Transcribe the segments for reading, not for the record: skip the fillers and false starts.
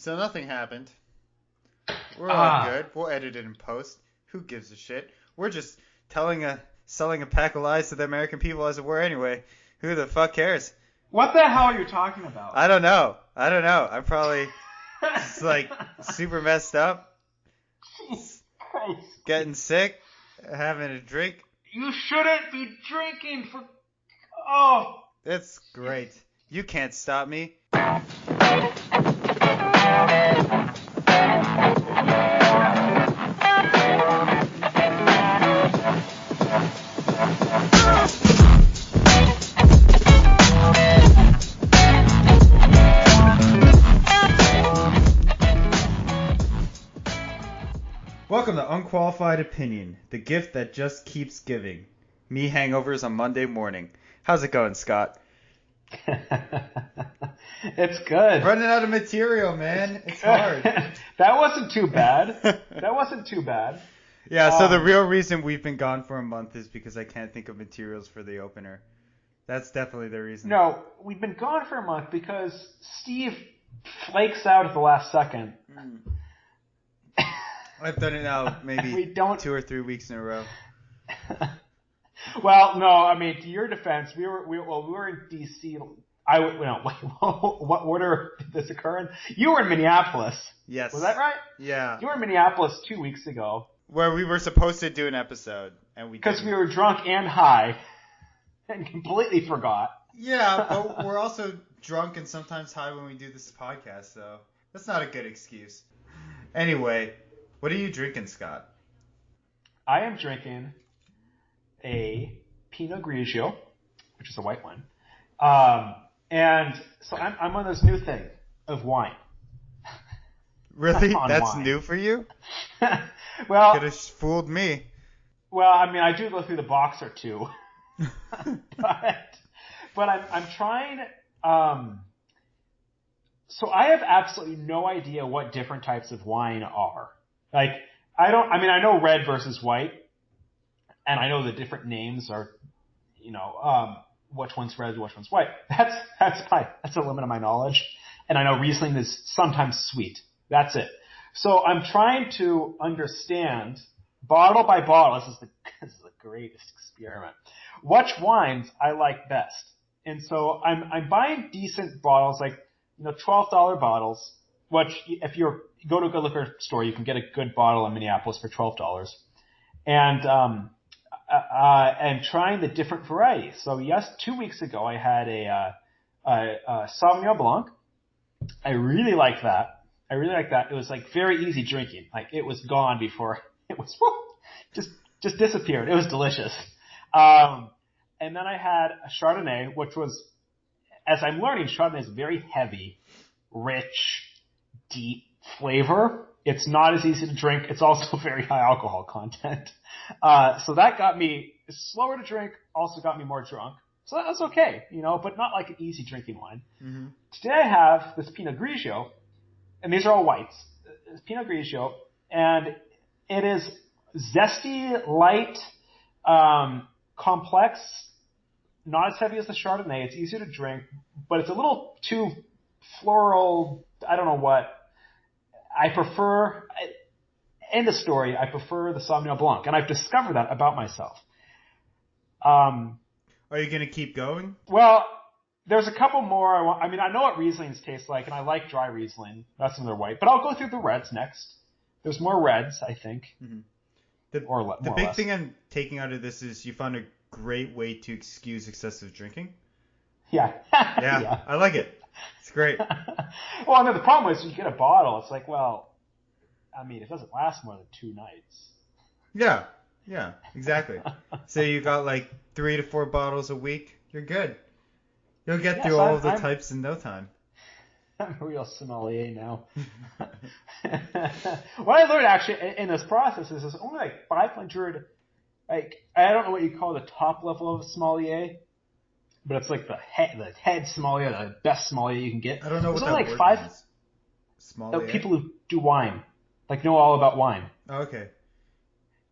So nothing happened. We're all good. We'll edit it in post. Who gives a shit? We're just selling a pack of lies to the American people as it were anyway. Who the fuck cares? What the hell are you talking about? I don't know. I'm probably just like super messed up. Jesus Christ. Getting sick. Having a drink. You shouldn't be drinking for... Oh. That's great. You can't stop me. Welcome to Unqualified Opinion, the gift that just keeps giving. Me hangovers on Monday morning. How's it going, Scott? It's good. Running out of material, man. It's hard. That wasn't too bad. Yeah, so the real reason we've been gone for a month is because I can't think of materials for the opener. That's definitely the reason. No, we've been gone for a month because Steve flakes out at the last second. I've done it now maybe 2 or 3 weeks in a row. Well, no, I mean, to your defense, we were in D.C. What order did this occur in? You were in Minneapolis. Yes. Was that right? Yeah. You were in Minneapolis 2 weeks ago. Where we were supposed to do an episode, and we because we were drunk and high, and completely forgot. Yeah, but we're also drunk and sometimes high when we do this podcast, so that's not a good excuse. Anyway, what are you drinking, Scott? I am drinking a Pinot Grigio, which is a white wine. And so I'm on this new thing of wine. Really? That's wine. New for you? Well, could have fooled me. Well, I mean, I do go through the box or two, but I'm trying. So I have absolutely no idea what different types of wine are. Like, I know red versus white, and I know the different names are, which one's red, which one's white. That's a limit of my knowledge. And I know Riesling is sometimes sweet. That's it. So I'm trying to understand, bottle by bottle, this is the greatest experiment, which wines I like best. And so I'm buying decent bottles, like, $12 bottles, which if you go to a good liquor store, you can get a good bottle in Minneapolis for $12. And trying the different varieties. So 2 weeks ago I had a Sauvignon Blanc. I really liked that. It was like very easy drinking. Like it was gone before it was just disappeared. It was delicious. And then I had a Chardonnay, which was, as I'm learning, Chardonnay is very heavy, rich, deep flavor. It's not as easy to drink. It's also very high alcohol content. So that got me slower to drink, also got me more drunk. So that was okay, but not like an easy drinking wine. Mm-hmm. Today I have this Pinot Grigio, and these are all whites. It's Pinot Grigio, and it is zesty, light, complex, not as heavy as the Chardonnay. It's easier to drink, but it's a little too floral. I don't know what. I prefer the Sauvignon Blanc, and I've discovered that about myself. Are you going to keep going? Well, there's a couple more. I know what Rieslings taste like, and I like dry Riesling. That's when they're white. But I'll go through the reds next. There's more reds, I think. Mm-hmm. The big thing I'm taking out of this is you found a great way to excuse excessive drinking. Yeah. Yeah. I like it. It's great. Well, no, the problem is you get a bottle. It's like, well, it doesn't last more than 2 nights. Yeah, exactly. So you got like 3 to 4 bottles a week. You're good. You'll get through all of the types in no time. I'm a real sommelier now. What I learned actually in this process is there's only like 500, I don't know what you call the top level of a sommelier, but it's like the head sommelier, the best sommelier you can get. I don't know there's what only that like word means. Sommelier? People who do wine, like know all about wine. Oh, okay.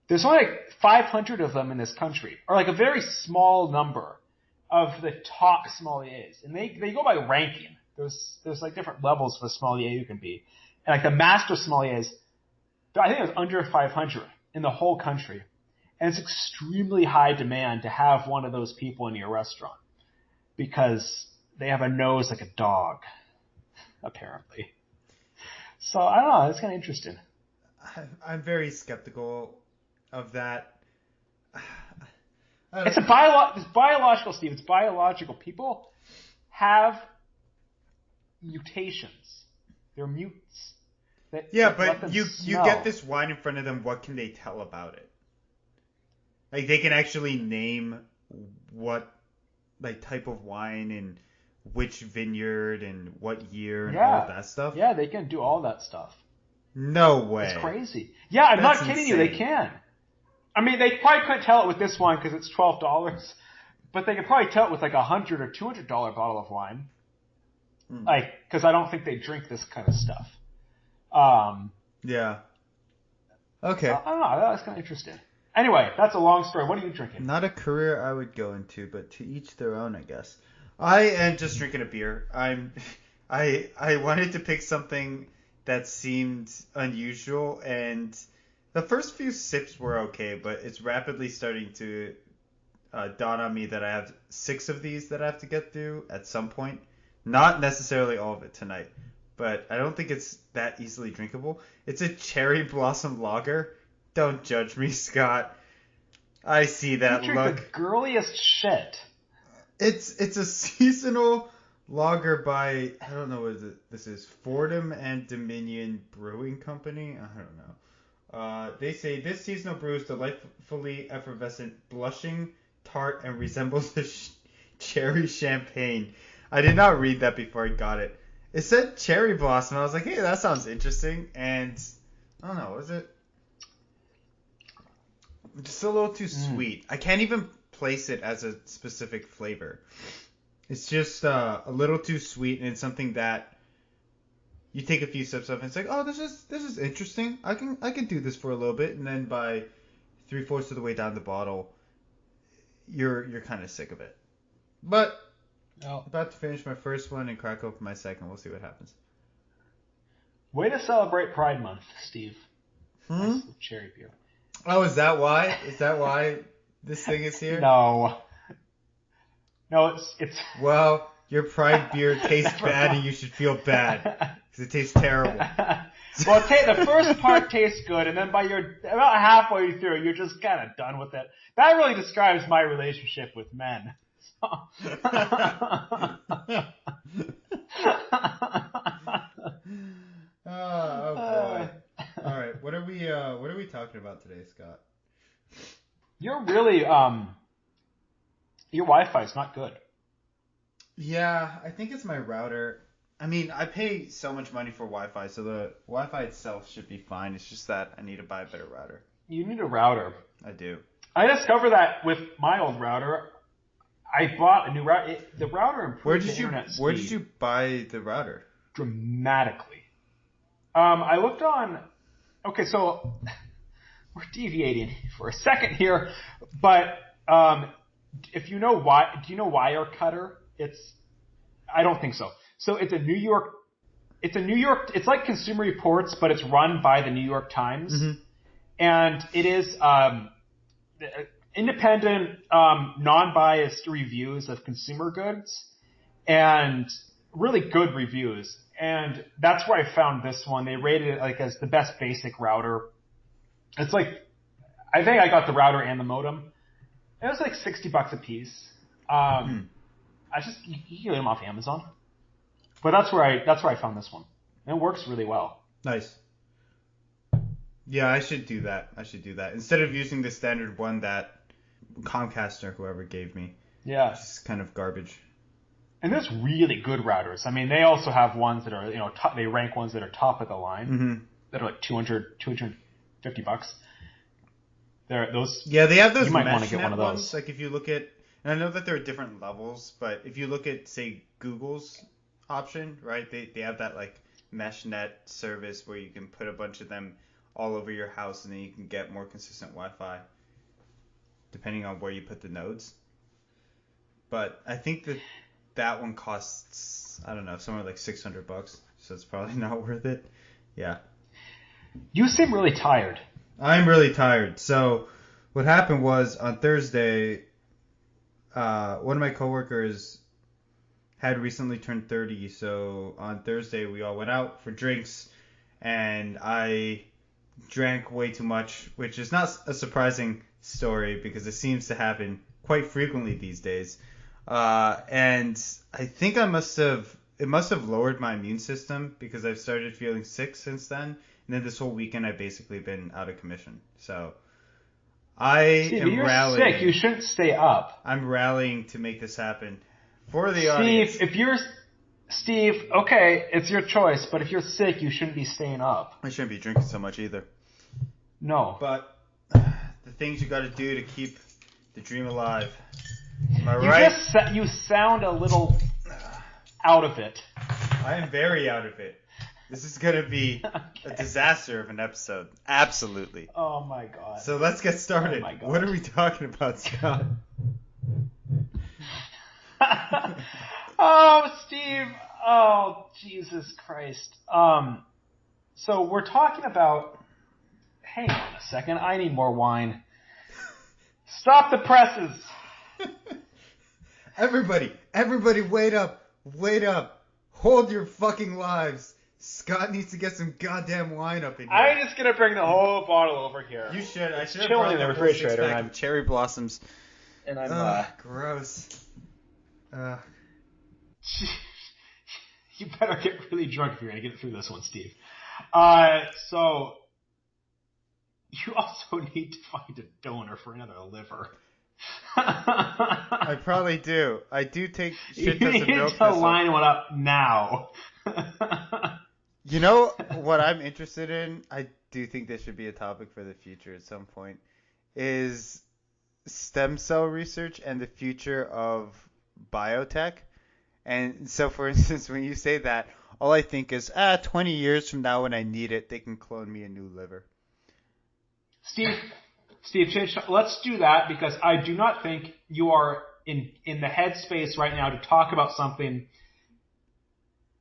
There's only like 500 of them in this country, or like a very small number of the top sommeliers, and they go by ranking. there's like different levels of a sommelier you can be. And like the master sommeliers, I think it was under 500 in the whole country. And it's extremely high demand to have one of those people in your restaurant because they have a nose like a dog, apparently. So I don't know. It's kind of interesting. I'm very skeptical of that. It's biological, Steve. It's biological. People have mutations. They're mutants. But you get this wine in front of them. What can they tell about it? Like they can actually name what like type of wine and which vineyard and what year and all of that stuff. Yeah, they can do all that stuff. No way. It's crazy. Yeah, I'm not kidding you. They can. I mean, they probably couldn't tell it with this wine because it's $12, but they could probably tell it with like $100 or $200 bottle of wine. Like, because I don't think they drink this kind of stuff. Yeah. Okay. I don't know. That's kind of interesting. Anyway, that's a long story. What are you drinking? Not a career I would go into, but to each their own, I guess. I am just drinking a beer. I wanted to pick something that seemed unusual, and the first few sips were okay, but it's rapidly starting to dawn on me that I have 6 of these that I have to get through at some point. Not necessarily all of it tonight, but I don't think it's that easily drinkable. It's a cherry blossom lager. Don't judge me, Scott. I see that look. The girliest shit. It's a seasonal lager by, I don't know what this is, Fordham and Dominion Brewing Company. I don't know. They say this seasonal brew is delightfully effervescent, blushing, tart, and resembles a cherry champagne. I did not read that before I got it. It said cherry blossom. I was like, hey, that sounds interesting. And I don't know, was it? Just a little too sweet. I can't even place it as a specific flavor. It's just a little too sweet, and it's something that you take a few sips of, and it's like, oh, this is interesting. I can do this for a little bit, and then by 3/4 of the way down the bottle, you're kind of sick of it. But about to finish my first one and crack open my second. We'll see what happens. Way to celebrate Pride Month, Steve. Nice cherry beer. Oh, is that why? Is that why this thing is here? No, it's. Well, your Pride beer tastes bad, and you should feel bad because it tastes terrible. Well, the first part tastes good, and then about halfway through, you're just kind of done with it. That really describes my relationship with men. Oh boy. All right, what are we talking about today, Scott? You're really your Wi-Fi is not good. Yeah, I think it's my router. I mean, I pay so much money for Wi-Fi, so the Wi-Fi itself should be fine. It's just that I need to buy a better router. You need a router. I do. I discovered that with my old router. I bought a new router. The router improved the internet speed. Where did you buy the router? Dramatically. I looked on. Okay, so we're deviating for a second here, but if you know why, do you know Wirecutter? I don't think so. So it's a New York. It's like Consumer Reports, but it's run by the New York Times, and it is independent, non-biased reviews of consumer goods, and really good reviews. And that's where I found this one. They rated it like as the best basic router. It's like, I think I got the router and the modem. It was like $60 a piece. You can get them off Amazon. But that's where I found this one. And it works really well. Nice. Yeah, I should do that. Instead of using the standard one that Comcast or whoever gave me. Yeah. It's just kind of garbage. And there's really good routers. I mean, they also have ones that are, they rank ones that are top of the line. That are like $250. Yeah, they have those. You might want to get one of those. Ones. Like if you look at, and I know that there are different levels, but if you look at, say, Google's option, right? They have that like MeshNet service where you can put a bunch of them all over your house, and then you can get more consistent Wi-Fi depending on where you put the nodes. But I think that that one costs, I don't know, somewhere like $600, so it's probably not worth it. Yeah. You seem really tired. I'm really tired. So what happened was on Thursday, one of my coworkers had recently turned 30, so on Thursday we all went out for drinks, and I drank way too much, which is not a surprising story because it seems to happen quite frequently these days. And I think it must have lowered my immune system because I've started feeling sick since then. And then this whole weekend I've basically been out of commission. So I Steve, am you're rallying. sick. You shouldn't stay up. I'm rallying to make this happen for the audience. Steve, okay, it's your choice, but if you're sick, you shouldn't be staying up. I shouldn't be drinking so much either. No. But the things you got to do to keep the dream alive. Am I right? You sound a little out of it. I am very out of it. This is going to be a disaster of an episode. Absolutely. Oh my god. So let's get started. Oh my God. What are we talking about, Scott? Oh, Steve. Oh, Jesus Christ. So we're talking about... Hang on a second. I need more wine. Stop the presses. Everybody wait up. Hold your fucking lives. Scott needs to get some goddamn wine up in here. I'm just going to bring the whole bottle over here. You should. I should have chilling brought in the the whole refrigerator, six-pack and of cherry blossoms. And I'm... gross. You better get really drunk if you're going to get through this one, Steve. So, you also need to find a donor for another liver. I probably do. I do take shit You tons of need milk. to line one up now. You know what I'm interested in? I do think this should be a topic for the future at some point. Is stem cell research and the future of biotech. And so, for instance, when you say that, all I think is, 20 years from now when I need it, they can clone me a new liver. Steve, let's do that because I do not think you are in the headspace right now to talk about something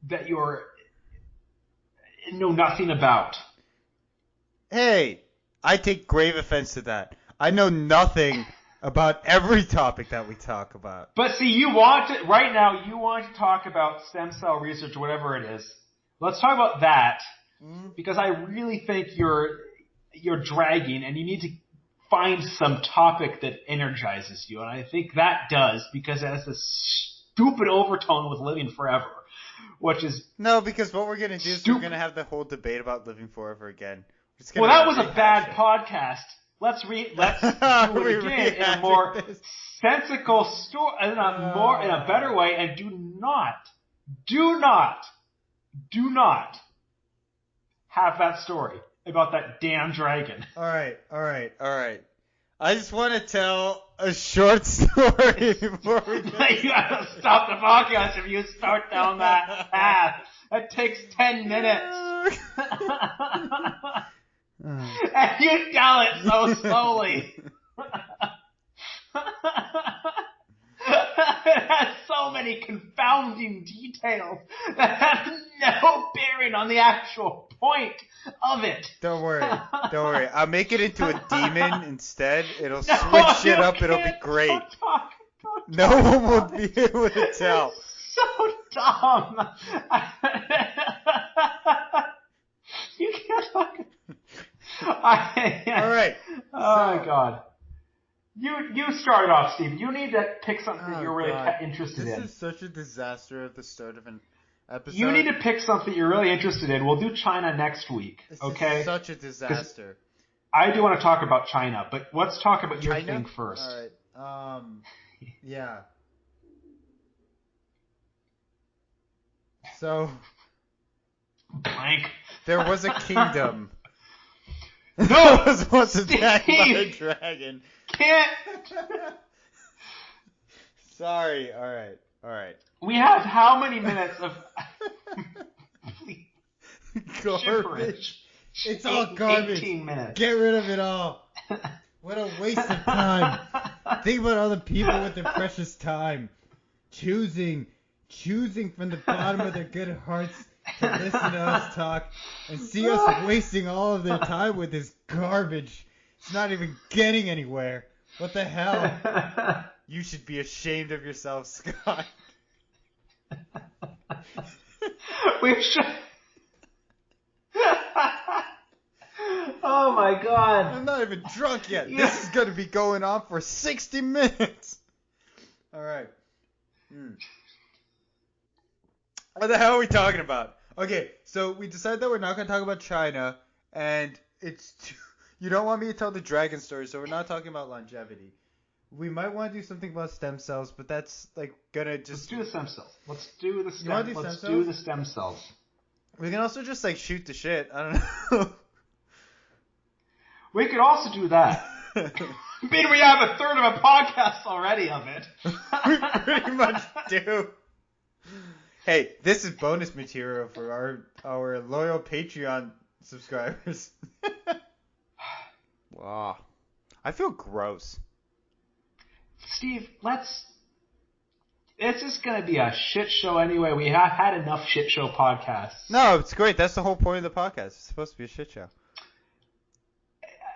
that you know nothing about. Hey, I take grave offense to that. I know nothing about every topic that we talk about. But see, you want to talk about stem cell research or whatever it is. Let's talk about that because I really think you're dragging and you need to find some topic that energizes you. And I think that does because it has this stupid overtone with living forever, which is... No, because what we're going to do is we're going to have the whole debate about living forever again. Well, that was a bad podcast. Let's do it again in a more sensical story, in a better way, and do not have that story about that damn dragon. All right. I just want to tell a short story before we You gotta stop the podcast if you start down that path. It takes 10 minutes. And you tell it so slowly. It has so many confounding details that have no bearing on the actual point of it. Don't worry. I'll make it into a demon instead. It'll switch it up. It'll be great. Don't talk. No one will be able to tell. So dumb. You can't talk. All right. Oh my God. You started off, Steve. You need to pick something that you're really interested in. This is such a disaster at the start of an episode. You need to pick something you're really interested in. We'll do China next week. Okay? This is such a disaster. I do want to talk about China, but let's talk about your thing first. All right. Yeah. So. Blank. There was a kingdom. No! That was once attacked by a dragon. Can't. Sorry. All right. We have how many minutes of garbage? It's all garbage. 18 minutes. Get rid of it all. What a waste of time. Think about other people with their precious time. Choosing choosing from the bottom of their good hearts to listen to us talk and see us wasting all of their time with this garbage. It's not even getting anywhere. What the hell? You should be ashamed of yourself, Scott. We should. Oh my god. I'm not even drunk yet. This is going to be going on for 60 minutes. All right. What the hell are we talking about? Okay, so we decided that we're not going to talk about China, and you don't want me to tell the dragon story, so we're not talking about longevity. We might want to do something about stem cells, but that's like gonna just. Let's do the stem cells. Let's do the stem cells. We can also just like shoot the shit. I don't know. We could also do that. I mean, we have a third of a podcast already of it. We pretty much do. Hey, this is bonus material for our loyal Patreon subscribers. Wow. I feel gross. Steve, it's just going to be a shit show anyway. We have had enough shit show podcasts. No, it's great. That's the whole point of the podcast. It's supposed to be a shit show.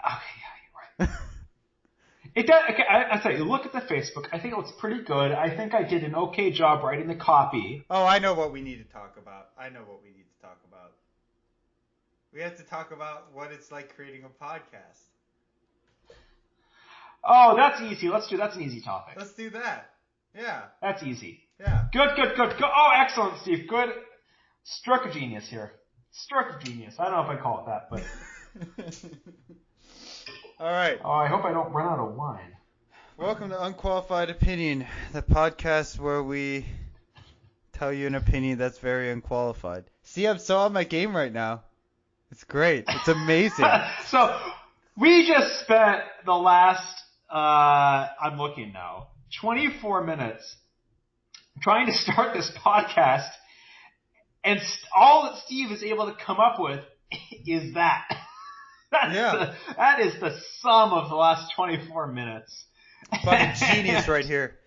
Okay, yeah, you're right. It does. Okay, I tell you, look at the Facebook. I think it looks pretty good. I think I did an okay job writing the copy. Oh, I know what we need to talk about. We have to talk about what it's like creating a podcast. Oh, that's easy. That's an easy topic. Let's do that. Yeah. That's easy. Yeah. Good. Oh, excellent, Steve. Good. Stroke of genius here. Stroke of genius. I don't know if I call it that, but. All right. Oh, I hope I don't run out of wine. Welcome to Unqualified Opinion, the podcast where we tell you an opinion that's very unqualified. See, I'm so on my game right now. It's great. It's amazing. So, we just spent the last, I'm looking now, 24 minutes trying to start this podcast, and all that Steve is able to come up with is that. That is the sum of the last 24 minutes. Fucking genius right here.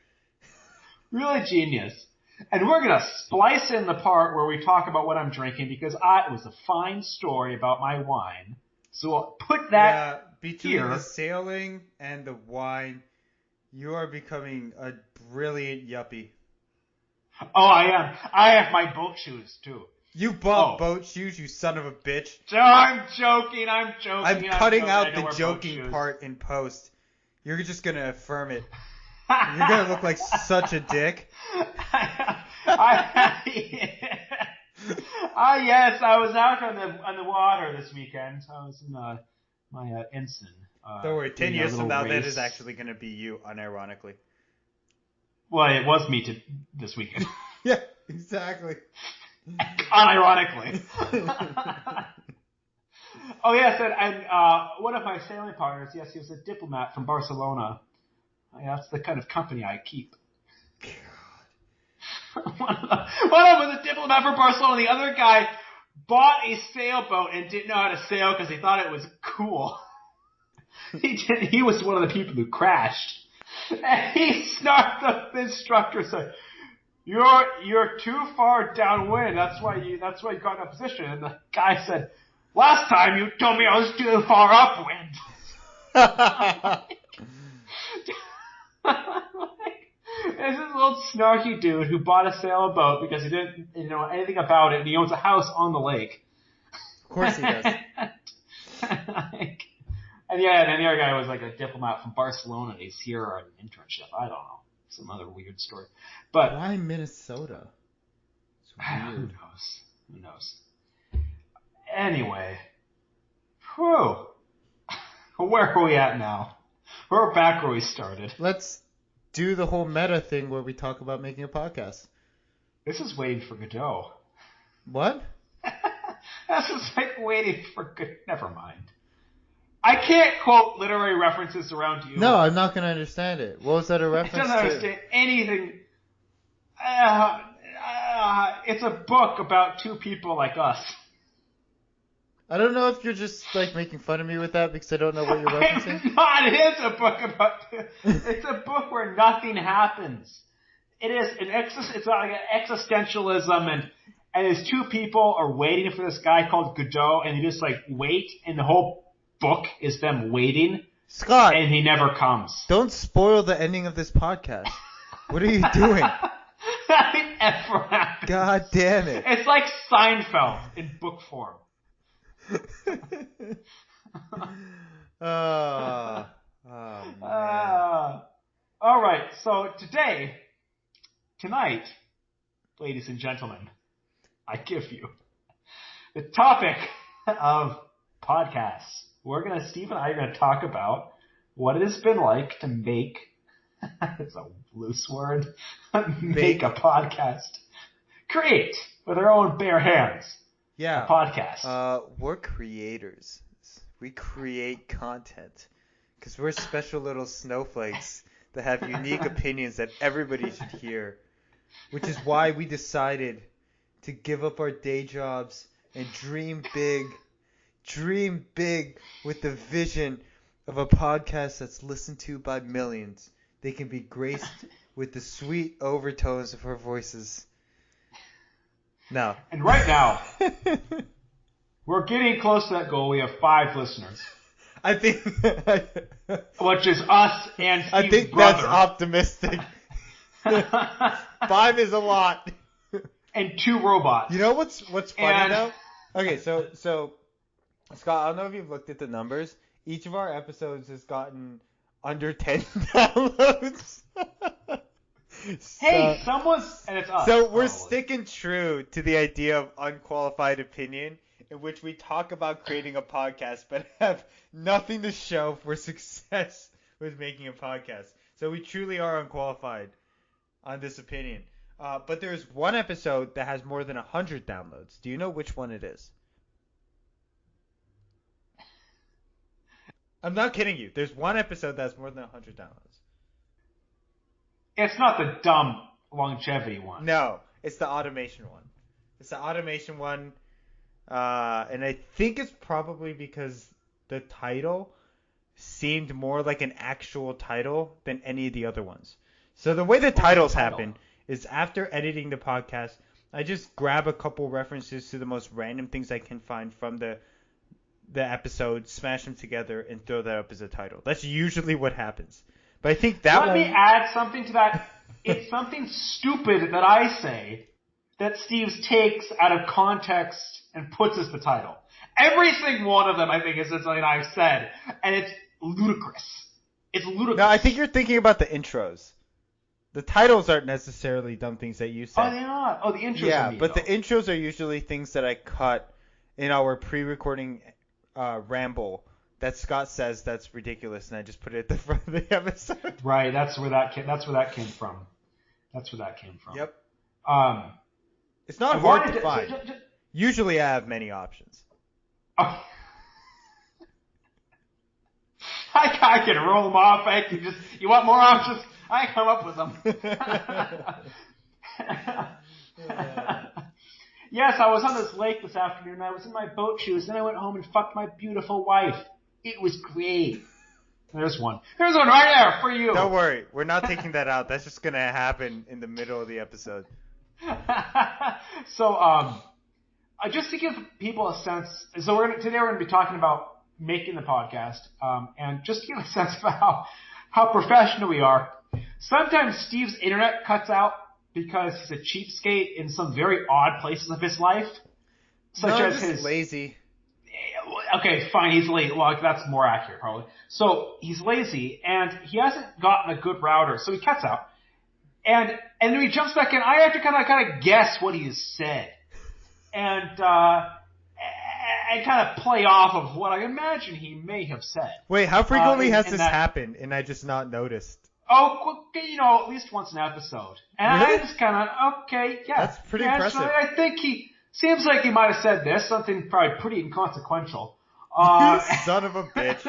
Really genius. And we're going to splice in the part where we talk about what I'm drinking because it was a fine story about my wine. So I'll put that between here. The sailing and the wine, you are becoming a brilliant yuppie. Oh, I am. I have my boat shoes, too. You bought boat shoes, you son of a bitch. I'm joking. I'm cutting out the joking part in post. You're just going to affirm it. You're going to look like such a dick. Yes, I was out on the water this weekend. I was in my ensign. Don't worry, 10 years from now, that is actually going to be you, unironically. Well, it was me this weekend. Yeah, exactly. Unironically. Oh, yes, and one of my sailing partners, yes, he was a diplomat from Barcelona. That's the kind of company I keep. God. One of them was a diplomat from Barcelona. The other guy bought a sailboat and didn't know how to sail because he thought it was cool. He was one of the people who crashed. And he snarked the instructor, said, You're too far downwind. That's why you got in a position. And the guy said, last time you told me I was too far upwind. There's this little snarky dude who bought a sailboat because he didn't know anything about it, and he owns a house on the lake. Of course he does. And the other guy was like a diplomat from Barcelona. He's here on an internship. I don't know. Some other weird story. But why Minnesota? It's weird. Who knows? Anyway. Whew. Where are we at now? We're back where we started. Let's do the whole meta thing where we talk about making a podcast. This is waiting for Godot. What? This is like waiting for Godot. Never mind. I can't quote literary references around you. No, I'm not going to understand it. What was that a reference to? I don't understand anything. It's a book about two people like us. I don't know if you're just like making fun of me with that because I don't know what you're referencing. It is a book about. It's a book where nothing happens. It is it's like an existentialism, and these two people are waiting for this guy called Godot, and they just like wait, and the whole book is them waiting. Scott, and he never comes. Don't spoil the ending of this podcast. What are you doing? Nothing ever happens. God damn it! It's like Seinfeld in book form. Man. All right, so tonight, ladies and gentlemen, I give you the topic of podcasts. Steve and I are gonna talk about what it has been like to make, it's a loose word, make a podcast. Create with our own bare hands. Yeah. A podcast. We're creators. We create content. Because we're special little snowflakes that have unique opinions that everybody should hear. Which is why we decided to give up our day jobs and dream big. Dream big with the vision of a podcast that's listened to by millions. They can be graced with the sweet overtones of our voices. No. And right now, we're getting close to that goal. We have 5 listeners. I think... which is us and Steve's I think brother. that's optimistic. 5 is a lot. And 2 robots. You know what's funny though? Okay, so Scott, I don't know if you've looked at the numbers. Each of our episodes has gotten under 10 downloads. Hey, someone's... And it's us. So we're sticking true to the idea of unqualified opinion, in which we talk about creating a podcast but have nothing to show for success with making a podcast. So we truly are unqualified on this opinion. But there's one episode that has more than 100 downloads. Do you know which one it is? I'm not kidding you. There's one episode that has more than 100 downloads. It's not the dumb longevity one. No, it's the automation one. It's the automation one. And I think it's probably because the title seemed more like an actual title than any of the other ones. So the way the titles happen is after editing the podcast, I just grab a couple references to the most random things I can find from the episode, smash them together, and throw that up as a title. That's usually what happens. But I think that Let me add something to that. It's something stupid that I say that Steve takes out of context and puts as the title. Every single one of them, I think, is something I've said, and it's ludicrous. It's ludicrous. No, I think you're thinking about the intros. The titles aren't necessarily dumb things that you said. Oh, they're not. Oh, the intros Yeah, are but the intros are usually things that I cut in our pre-recording ramble that Scott says that's ridiculous, and I just put it at the front of the episode. Right, that's where that came from. Yep. It's I not hard to find. Usually I have many options. Oh. I can roll them off. You want more options? I come up with them. Yes, I was on this lake this afternoon. I was in my boat shoes. Then I went home and fucked my beautiful wife. It was great. There's one. There's one right there for you. Don't worry. We're not taking that out. That's just going to happen in the middle of the episode. So, just to give people a sense, so today we're going to be talking about making the podcast, and just to give a sense of how professional we are. Sometimes Steve's internet cuts out because he's a cheapskate in some very odd places of his life, such as his lazy. Okay, fine, he's lazy. Well, that's more accurate, probably. So he's lazy, and he hasn't gotten a good router, so he cuts out. And then he jumps back in. I have to kind of guess what he has said, and kind of play off of what I imagine he may have said. Wait, how frequently has this happened, and I just not noticed? Oh, at least once an episode. And really? I just kind of, okay, yeah. That's pretty impressive. I think seems like he might have said this, something probably pretty inconsequential. You son of a bitch.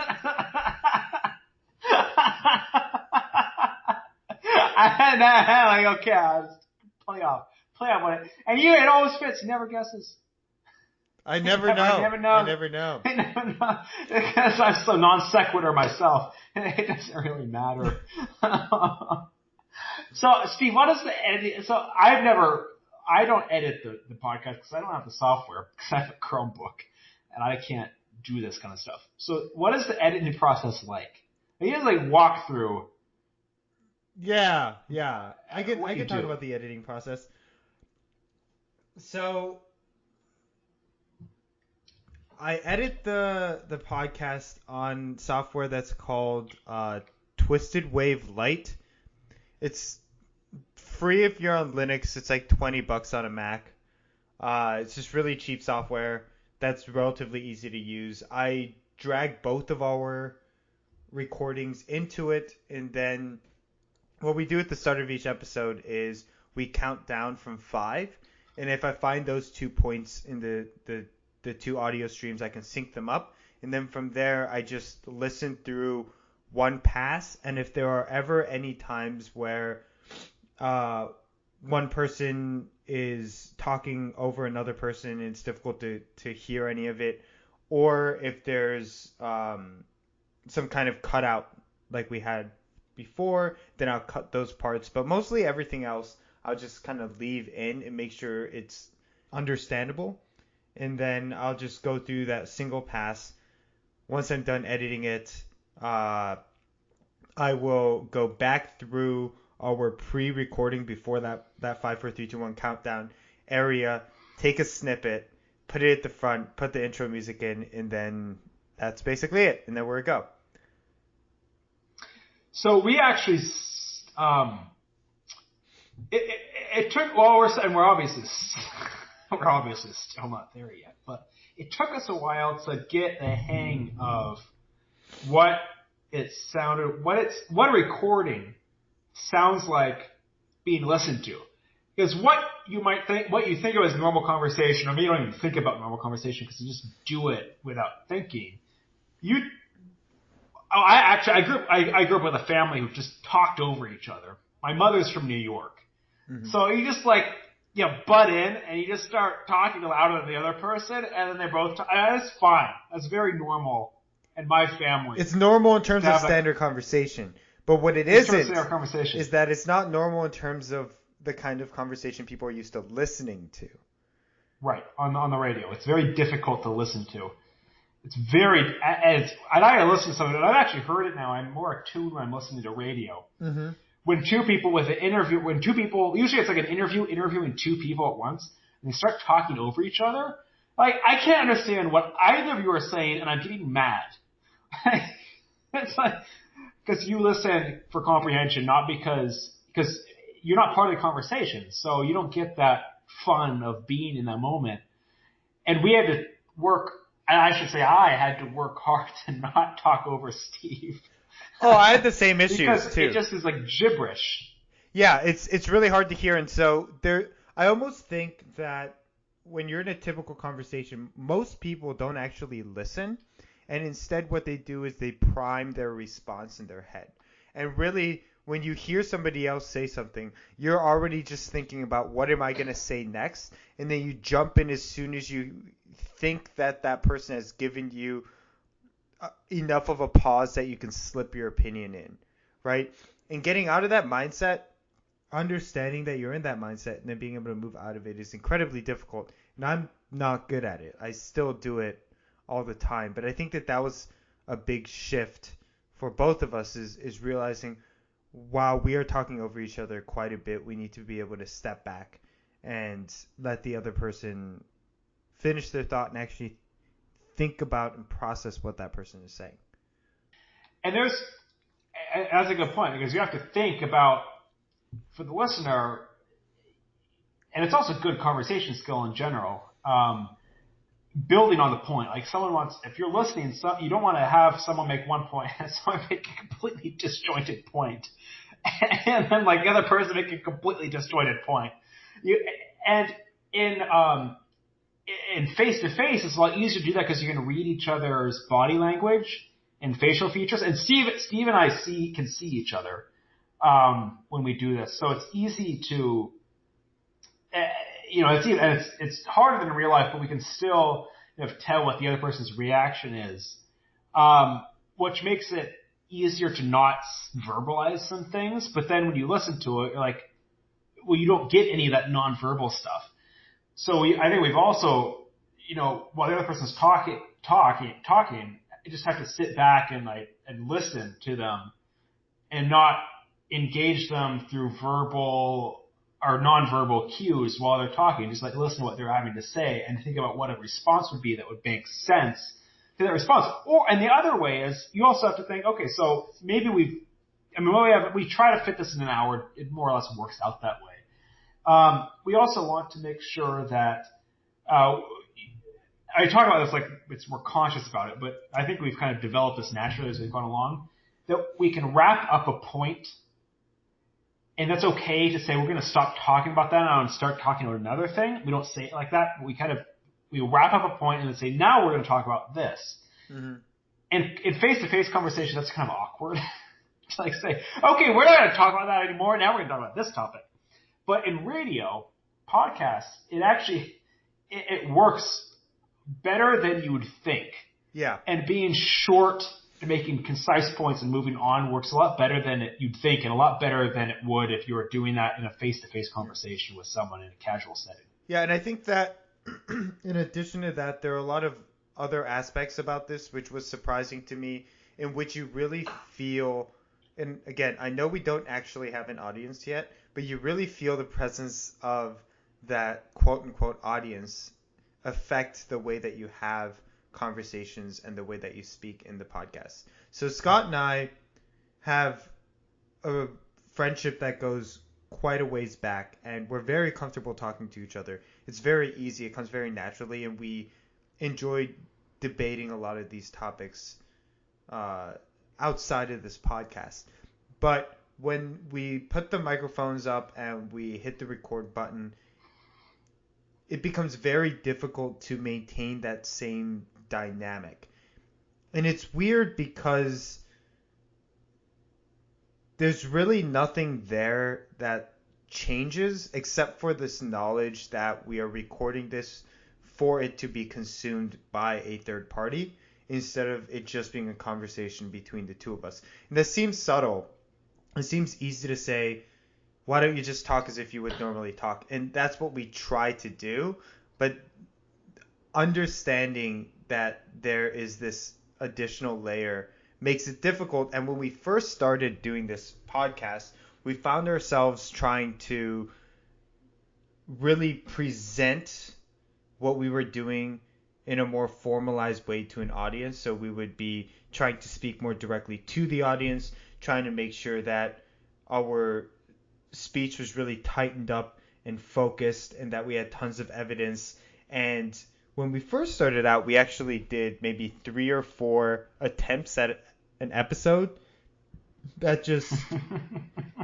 Okay, I'll just play off with it. And it always fits. He never guesses. I never know. I never know. Because I'm so non sequitur myself. It doesn't really matter. So, Steve, what is the editing? So, I don't edit the podcast because I don't have the software because I have a Chromebook and I can't do this kind of stuff. So, what is the editing process like? You just like walk through. Yeah. I can talk do. about the editing process. So I edit the podcast on software that's called Twisted Wave Lite. It's free if you're on Linux. It's like $20 on a Mac. It's just really cheap software that's relatively easy to use. I drag both of our recordings into it, and then what we do at the start of each episode is we count down from 5, and if I find those 2 points in the 2 audio streams, I can sync them up, and then from there I just listen through one pass, and if there are ever any times where one person is talking over another person and it's difficult to hear any of it, or if there's some kind of cutout like we had before, then I'll cut those parts. But mostly everything else I'll just kind of leave in and make sure it's understandable. And then I'll just go through that single pass. Once I'm done editing it, I will go back through our pre-recording before that 5, 4, 3, 2, 1 countdown area, take a snippet, put it at the front, put the intro music in, and then that's basically it. And then we're go. So we actually, it took, well, we're obviously still not there yet, but it took us a while to get the hang of what it sounded, what a recording sounds like being listened to. Because what you think of as normal conversation, or maybe you don't even think about normal conversation because you just do it without thinking. I grew up with a family who just talked over each other. My mother's from New York. Mm-hmm. So you just butt in and you just start talking louder than the other person, and then they both that's fine. That's very normal in my family. It's normal in terms of standard conversation. But what it isn't is that it's not normal in terms of the kind of conversation people are used to listening to. Right, on the radio. It's very difficult to listen to. It's very, and I listen to some of it. I've actually heard it now. I'm more attuned when I'm listening to radio. Mm-hmm. When two people, usually it's like an interviewing 2 people at once, and they start talking over each other. Like, I can't understand what either of you are saying, and I'm getting mad. It's like, because you listen for comprehension, not because you're not part of the conversation, so you don't get that fun of being in that moment. And we had to work. And I should say I had to work hard to not talk over Steve. Oh, I had the same issues because too. It just is like gibberish. Yeah, it's really hard to hear, and so I almost think that when you're in a typical conversation, most people don't actually listen, and instead what they do is they prime their response in their head. And really, when you hear somebody else say something, you're already just thinking about what am I going to say next, and then you jump in as soon as you think that person has given you enough of a pause that you can slip your opinion in, right? And getting out of that mindset, understanding that you're in that mindset, and then being able to move out of it is incredibly difficult. And I'm not good at it. I still do it all the time. But I think that was a big shift for both of us is realizing while we are talking over each other quite a bit, we need to be able to step back and let the other person finish their thought and actually think about and process what that person is saying. And that's a good point, because you have to think about, for the listener, and it's also good conversation skill in general, building on the point. Like if you're listening, you don't want to have someone make one point and someone make a completely disjointed point. And then the other person make a completely disjointed point. And in face-to-face, it's a lot easier to do that because you can read each other's body language and facial features. And Steve and I can see each other when we do this. So it's easy to, it's harder than in real life, but we can still tell what the other person's reaction is, which makes it easier to not verbalize some things, but then when you listen to it, you're like, well, you don't get any of that nonverbal stuff. So I think we've also, while the other person's talking, you just have to sit back and listen to them and not engage them through verbal or nonverbal cues while they're talking. Just listen to what they're having to say and think about what a response would be that would make sense to that response. And the other way is you also have to think, okay, so maybe we try to fit this in an hour. It more or less works out that way. We also want to make sure that I talk about this we're conscious about it, but I think we've kind of developed this naturally as we've gone along, that we can wrap up a point, and that's okay to say we're going to stop talking about that now and start talking about another thing. We don't say it like that, but we wrap up a point and then say, now we're going to talk about this. Mm-hmm. And in face-to-face conversation, that's kind of awkward. To say, okay, we're not going to talk about that anymore. Now we're going to talk about this topic. But in radio, podcasts, it works better than you would think. Yeah. And being short and making concise points and moving on works a lot better than you'd think, and a lot better than it would if you were doing that in a face-to-face conversation with someone in a casual setting. Yeah, and I think that in addition to that, there are a lot of other aspects about this which was surprising to me, in which you really feel, and again, I know we don't actually have an audience yet, but you really feel the presence of that quote-unquote audience affect the way that you have conversations and the way that you speak in the podcast. So Scott and I have a friendship that goes quite a ways back, and we're very comfortable talking to each other. It's very easy. It comes very naturally, and we enjoy debating a lot of these topics outside of this podcast. But when we put the microphones up and we hit the record button, it becomes very difficult to maintain that same dynamic. And it's weird because there's really nothing there that changes except for this knowledge that we are recording this for it to be consumed by a third party instead of it just being a conversation between the two of us. And that seems subtle. It seems easy to say, why don't you just talk as if you would normally talk? And that's what we try to do. But understanding that there is this additional layer makes it difficult. And when we first started doing this podcast, we found ourselves trying to really present what we were doing in a more formalized way to an audience. So we would be trying to speak more directly to the audience, trying to make sure that our speech was really tightened up and focused and that we had tons of evidence. And when we first started out, we actually did maybe 3 or 4 attempts at an episode that just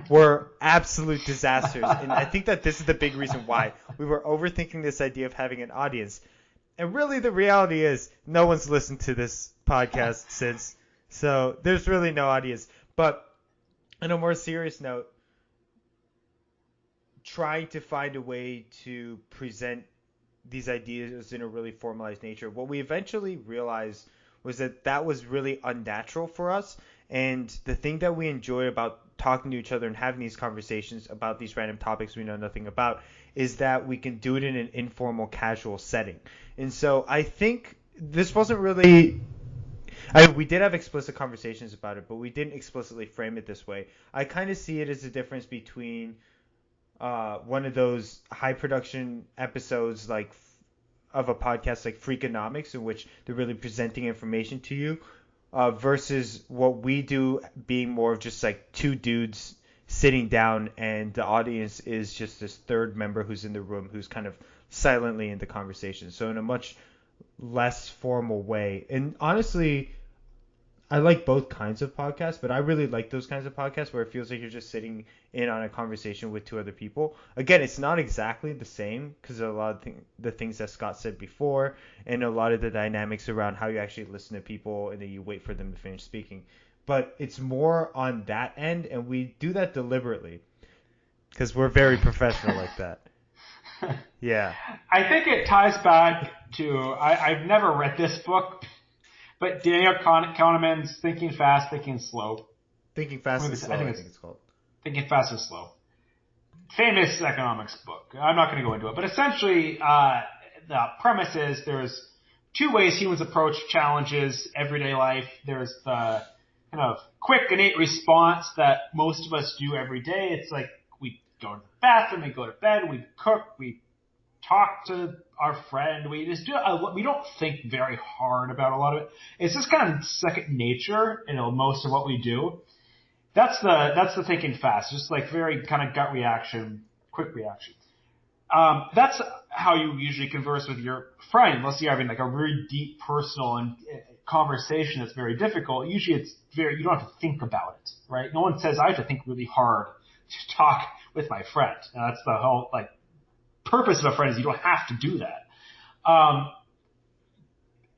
were absolute disasters. And I think that this is the big reason why we were overthinking this idea of having an audience. And really the reality is no one's listened to this podcast since, so there's really no audience. But on a more serious note, trying to find a way to present these ideas in a really formalized nature, what we eventually realized was that that was really unnatural for us. And the thing that we enjoy about talking to each other and having these conversations about these random topics we know nothing about is that we can do it in an informal, casual setting. And so I think this wasn't really... we did have explicit conversations about it, but we didn't explicitly frame it this way. I kind of see it as a difference between one of those high production episodes of a podcast like Freakonomics, in which they're really presenting information to you, versus what we do being more of just like two dudes sitting down and the audience is just this third member who's in the room who's kind of silently in the conversation. So in a much less formal way. And honestly, I like both kinds of podcasts, but I really like those kinds of podcasts where it feels like you're just sitting in on a conversation with 2 other people. Again, it's not exactly the same because a lot of the things that Scott said before and a lot of the dynamics around how you actually listen to people and then you wait for them to finish speaking. But it's more on that end, and we do that deliberately because we're very professional like that. Yeah. I think it ties back to, I've never read this book, But Daniel Kahneman's Thinking Fast, Thinking Slow. Thinking Fast and Slow, I think it's called. Thinking Fast and Slow. Famous economics book. I'm not going to go into it, but essentially, the premise is there's two ways humans approach challenges, everyday life. There's the kind of quick, innate response that most of us do every day. It's like we go to the bathroom, we go to bed, we cook, we talk to our friend. We just do. We don't think very hard about a lot of it. It's just kind of second nature, most of what we do. That's the thinking fast, just like very kind of gut reaction, quick reaction. That's how you usually converse with your friend, unless you're having like a really deep personal and conversation that's very difficult. Usually you don't have to think about it, right? No one says I have to think really hard to talk with my friend. And that's the whole purpose of a friend is you don't have to do that.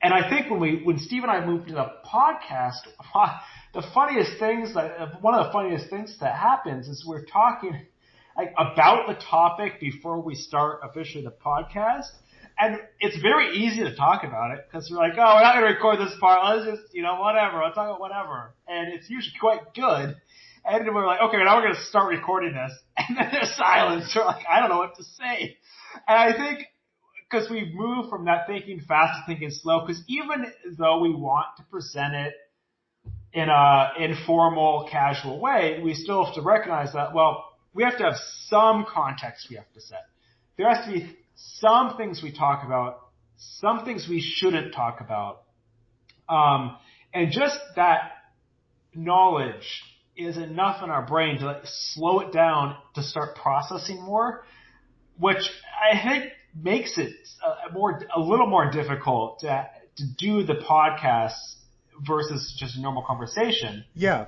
And I think when Steve and I moved to the podcast, one of the funniest things that happens is we're talking about the topic before we start officially the podcast. And it's very easy to talk about it because we're like, oh, we're not going to record this part. Let's just, whatever. Let's talk about whatever. And it's usually quite good. And we're like, okay, now we're going to start recording this. And then there's silence. We're like, I don't know what to say. And I think because we've moved from that thinking fast to thinking slow, because even though we want to present it in a informal, casual way, we still have to recognize that, we have to have some context we have to set. There has to be some things we talk about, some things we shouldn't talk about. And just that knowledge is enough in our brain to slow it down to start processing more, which I think makes it a little more difficult to do the podcast versus just a normal conversation. Yeah.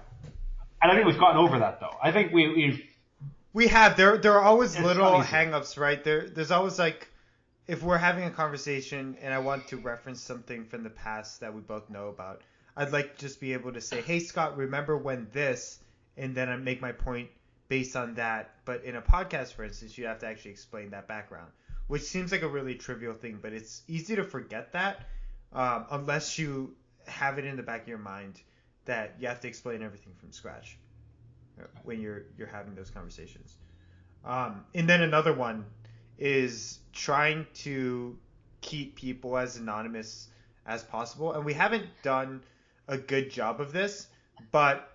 And I think we've gotten over that, though. I think we have. There are always little hang-ups, right? There's always if we're having a conversation and I want to reference something from the past that we both know about, I'd like to just be able to say, hey, Scott, remember when this, and then I make my point based on that. But in a podcast, for instance, you have to actually explain that background, which seems like a really trivial thing, but it's easy to forget that unless you have it in the back of your mind that you have to explain everything from scratch when you're having those conversations. And then another one is trying to keep people as anonymous as possible. And we haven't done a good job of this, but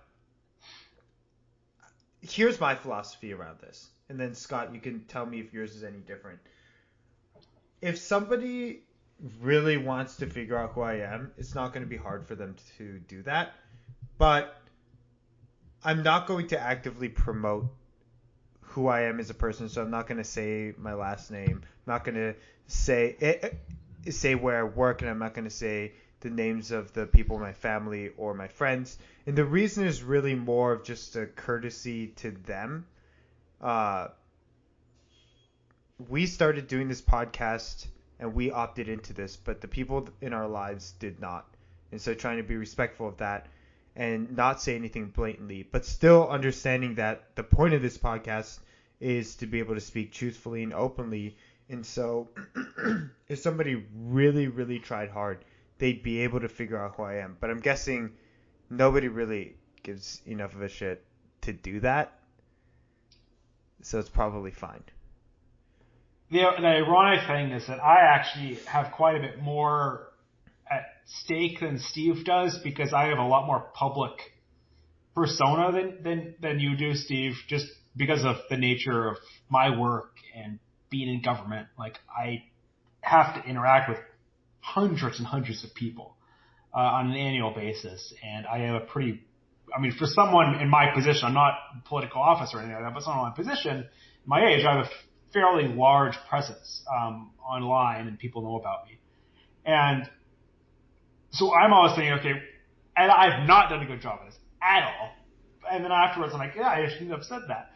here's my philosophy around this. And then, Scott, you can tell me if yours is any different. If somebody really wants to figure out who I am, it's not going to be hard for them to do that. But I'm not going to actively promote who I am as a person, so I'm not going to say my last name. I'm not going to say where I work, and I'm not going to say the names of the people in my family or my friends. And the reason is really more of just a courtesy to them. We started doing this podcast and we opted into this, but the people in our lives did not. And so trying to be respectful of that and not say anything blatantly, but still understanding that the point of this podcast is to be able to speak truthfully and openly. And so if somebody really, really tried hard, they'd be able to figure out who I am. But I'm guessing nobody really gives enough of a shit to do that. So it's probably fine. The ironic thing is that I actually have quite a bit more at stake than Steve does, because I have a lot more public persona than you do, Steve, just because of the nature of my work and being in government. I have to interact with hundreds and hundreds of people on an annual basis, and I have for someone in my position, I'm not a political office or anything like that, but someone in my position, my age, I have a fairly large presence online, and people know about me. And so I'm always thinking, okay, and I've not done a good job of this at all. And then afterwards, I'm like, yeah, I shouldn't have said that.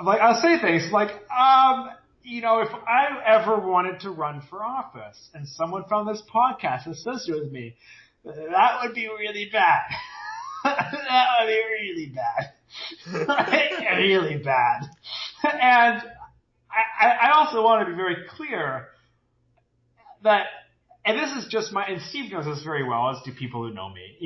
I'll say things like, if I ever wanted to run for office and someone from this podcast associated with me, that would be really bad. That would be really bad. Really bad. And I also want to be very clear that and this is just and Steve knows this very well, as do people who know me.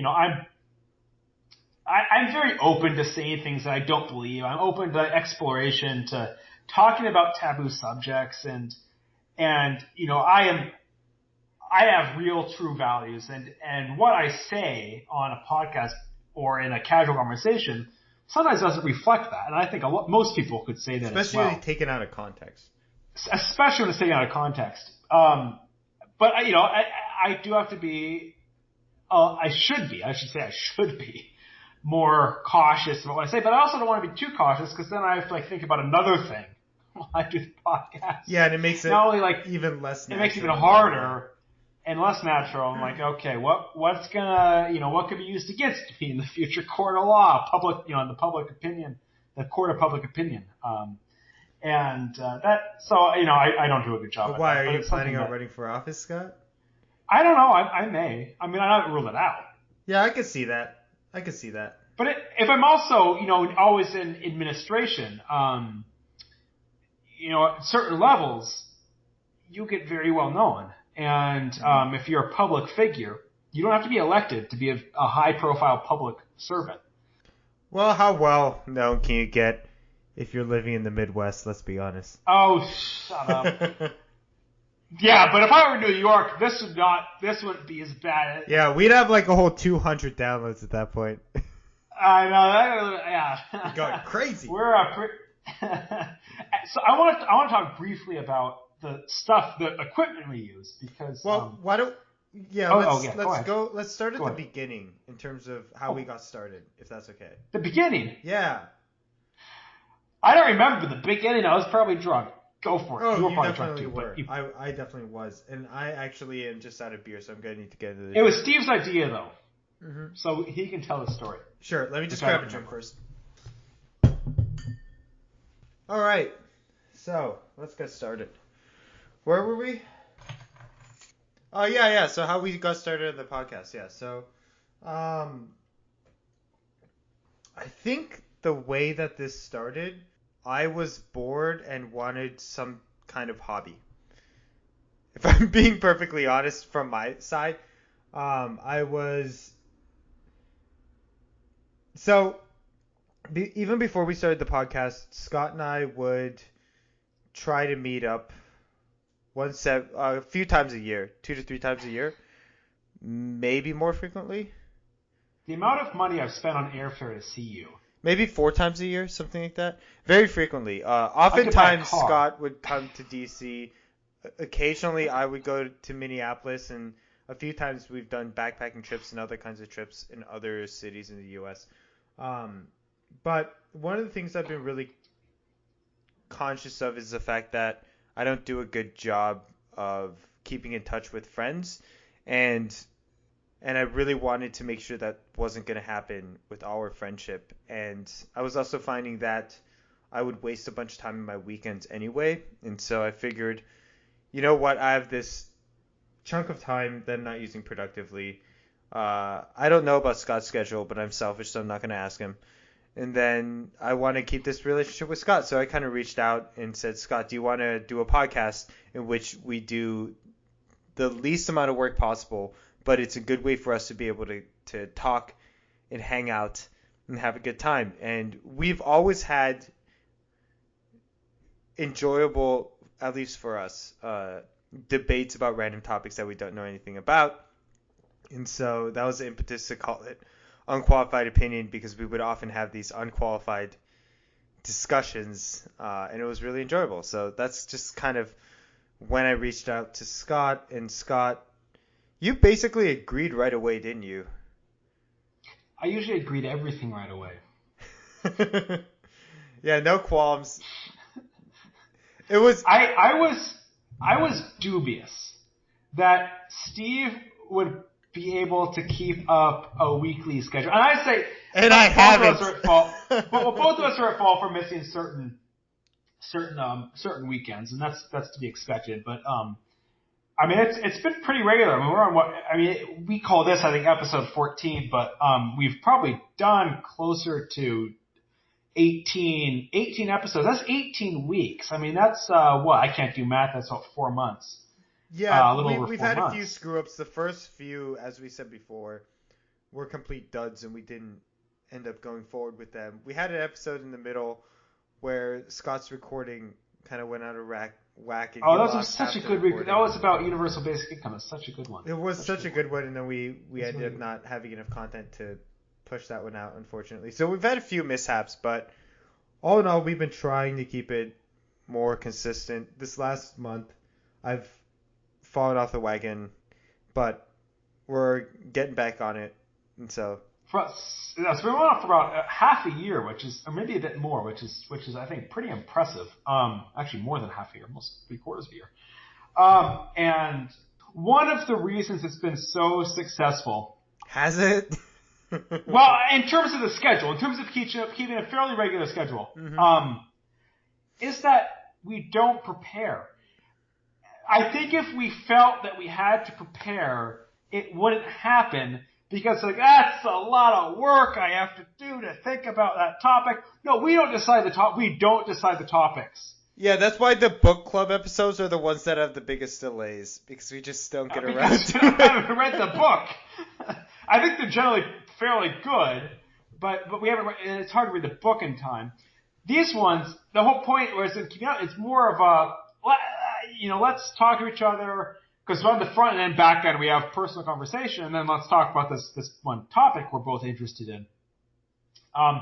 I'm very open to saying things that I don't believe. I'm open to exploration, to talking about taboo subjects, and I have real, true values, and what I say on a podcast or in a casual conversation sometimes doesn't reflect that, and I think most people could say that, especially as well. taken out of context. Especially when it's taken out of context. But I do have to be. I should be more cautious about what I say, but I also don't want to be too cautious, because then I have to think about another thing while I do the podcast. Yeah, and it makes it not only even less natural. It makes it even harder and less natural. I'm like, okay, what could be used against me in the future court of law, the court of public opinion. I don't do a good job. But why, are you planning on running for office, Scott? I don't know. I may. I haven't ruled it out. Yeah, I could see that. But if I'm also, always in administration, at certain levels, you get very well known. And if you're a public figure, you don't have to be elected to be a high-profile public servant. Well, how well known can you get if you're living in the Midwest? Let's be honest. Oh, shut up. Yeah, but if I were in New York, this wouldn't be as bad. Yeah, we'd have a whole 200 downloads at that point. I know. Yeah. You're going crazy. So I want to talk briefly about the equipment we use, because. Well, why don't? Yeah, let's start at the beginning in terms of how we got started, if that's okay. The beginning. Yeah. I don't remember the beginning. I was probably drunk. Go for it. Oh, you definitely were. I definitely was, and I actually am just out of beer, so I'm going to need to get into this. It was Steve's idea, though, mm-hmm. So he can tell the story. Sure. Let me just grab a drink first. All right. So let's get started. Where were we? Oh yeah. So how we got started on the podcast? Yeah. So, I think the way that this started, I was bored and wanted some kind of hobby. If I'm being perfectly honest from my side, I was... So, even before we started the podcast, Scott and I would try to meet up a few times a year, 2 to 3 times a year, maybe more frequently. The amount of money I've spent on airfare to see you. Maybe 4 times a year, something like that. Very frequently. Oftentimes, Scott would come to DC. Occasionally, I would go to Minneapolis, and a few times we've done backpacking trips and other kinds of trips in other cities in the U.S. But one of the things I've been really conscious of is the fact that I don't do a good job of keeping in touch with friends, and I really wanted to make sure that wasn't going to happen with our friendship. And I was also finding that I would waste a bunch of time in my weekends anyway. And so I figured, you know what, I have this chunk of time that I'm not using productively. I don't know about Scott's schedule, but I'm selfish, so I'm not going to ask him. And then I want to keep this relationship with Scott. So I kind of reached out and said, Scott, do you want to do a podcast in which we do the least amount of work possible, but it's a good way for us to be able to talk and hang out and have a good time. And we've always had enjoyable, at least for us, debates about random topics that we don't know anything about. And so that was the impetus to call it Unqualified Opinion, because we would often have these unqualified discussions, and it was really enjoyable. So that's just kind of when I reached out to Scott, and Scott, you basically agreed right away, didn't you? I usually agree to everything right away. Yeah, no qualms. It was. I was dubious that Steve would be able to keep up a weekly schedule, and I say, and I haven't. Both of us are at fault for missing certain weekends, and that's to be expected. But it's been pretty regular. We're on we call this, I think, episode 14, but we've probably done closer to 18 episodes. That's 18 weeks. That's I can't do math. That's about 4 months. Yeah, a little over we've 4 had a few months. screw ups. The first few, as we said before, were complete duds, and we didn't end up going forward with them. We had an episode in the middle where Scott's recording kind of went out of whack, and he Oh, that was lost such half a the good recording. that was about universal basic income. It's such a good one. It was such a good one, and then we It's ended really up not having enough content to push that one out, unfortunately. So we've had a few mishaps, but all in all, we've been trying to keep it more consistent. This last month, I've fallen off the wagon, but we're getting back on it, and so Yeah, so we went off for about half a year, which is, or maybe a bit more, which is I think pretty impressive. Actually more than half a year, almost 3/4 of a year. And one of the reasons it's been so successful, has it? well, in terms of the schedule, in terms of keeping a fairly regular schedule, is that we don't prepare. I think if we felt that we had to prepare, it wouldn't happen. Because like that's a lot of work I have to do to think about that topic. No, we don't decide the topics. Yeah, that's why the book club episodes are the ones that have the biggest delays, because we just don't get around to it. I haven't read the book. I think they're generally fairly good, but we haven't. And it's hard to read the book in time. These ones, the whole point was it's more of a let's talk to each other. Because on the front and back end we have personal conversation, and then let's talk about this one topic we're both interested in. And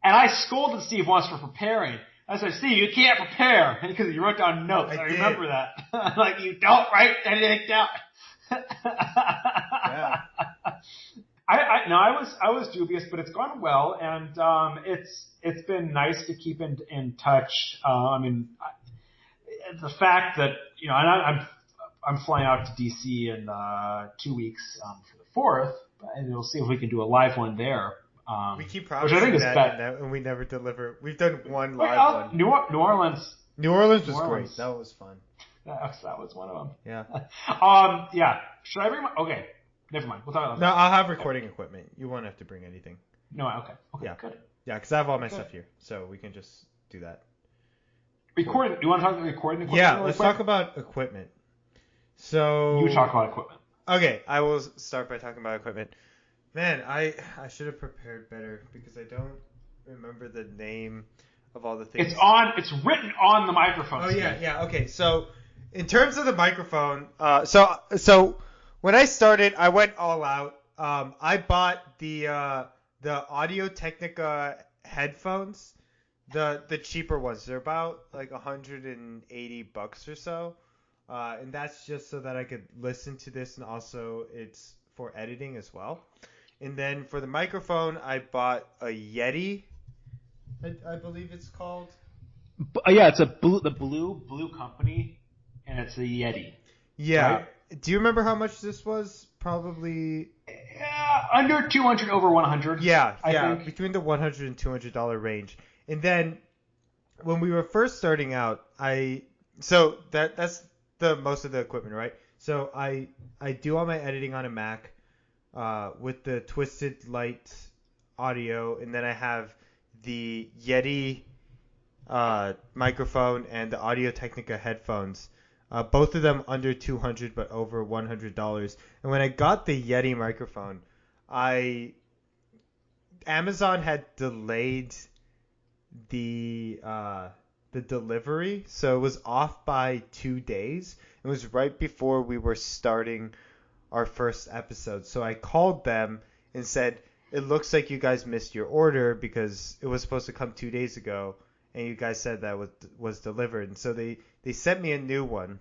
I scolded Steve once for preparing. I said, Steve, you can't prepare because you wrote down notes. I remember that. Like you don't write anything down. Yeah. I was dubious, but it's gone well, and it's been nice to keep in touch. The fact that and I'm flying out to DC in 2 weeks for the 4th, and we'll see if we can do a live one there. We keep which I promising think is that, and we never deliver. We've done one live one. New Orleans. New Orleans was great. That was fun. That was one of them. Yeah. Yeah. Should I bring my? Okay. Never mind. We'll talk about that. No, I'll have recording equipment. You won't have to bring anything. No. Okay. Yeah. Good. Yeah, because I have all my stuff here, so we can just do that. Recording. You want to talk about recording equipment? Yeah. Let's talk about equipment. So you talk about equipment. Okay, I will start by talking about equipment. Man, I should have prepared better because I don't remember the name of all the things. It's written on the microphone. Oh yeah. Okay, so in terms of the microphone, so when I started, I went all out. I bought the Audio Technica headphones, the cheaper ones. They're about like $180 or so. And that's just so that I could listen to this, and also it's for editing as well. And then for the microphone, I bought a Yeti, I believe it's called. Yeah, it's the blue company, and it's a Yeti. Yeah. Right? Do you remember how much this was? Probably. Under 200, over 100. Yeah, I think. between the $100 and $200 range. And then when we were first starting out, so that's the most of the equipment, right? So I do all my editing on a Mac with the Twisted Light audio, and then I have the Yeti microphone and the Audio Technica headphones. Both of them under $200 but over $100. And when I got the Yeti microphone, Amazon had delayed the delivery, so it was off by 2 days. It was right before we were starting our first episode. So I called them and said, it looks like you guys missed your order because it was supposed to come 2 days ago, and you guys said that was delivered. And so they sent me a new one.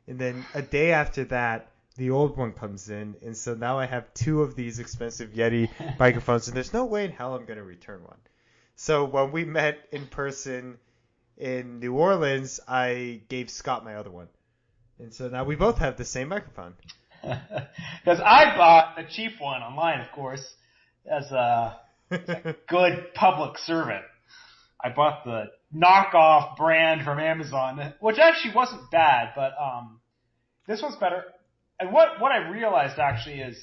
And then a day after that, the old one comes in. And so now I have 2 of these expensive Yeti microphones, and there's no way in hell I'm going to return one. So when we met in person in New Orleans, I gave Scott my other one. And so now we both have the same microphone. Because I bought a cheap one online, of course, as a good public servant. I bought the knockoff brand from Amazon, which actually wasn't bad, but this one's better. And what I realized actually is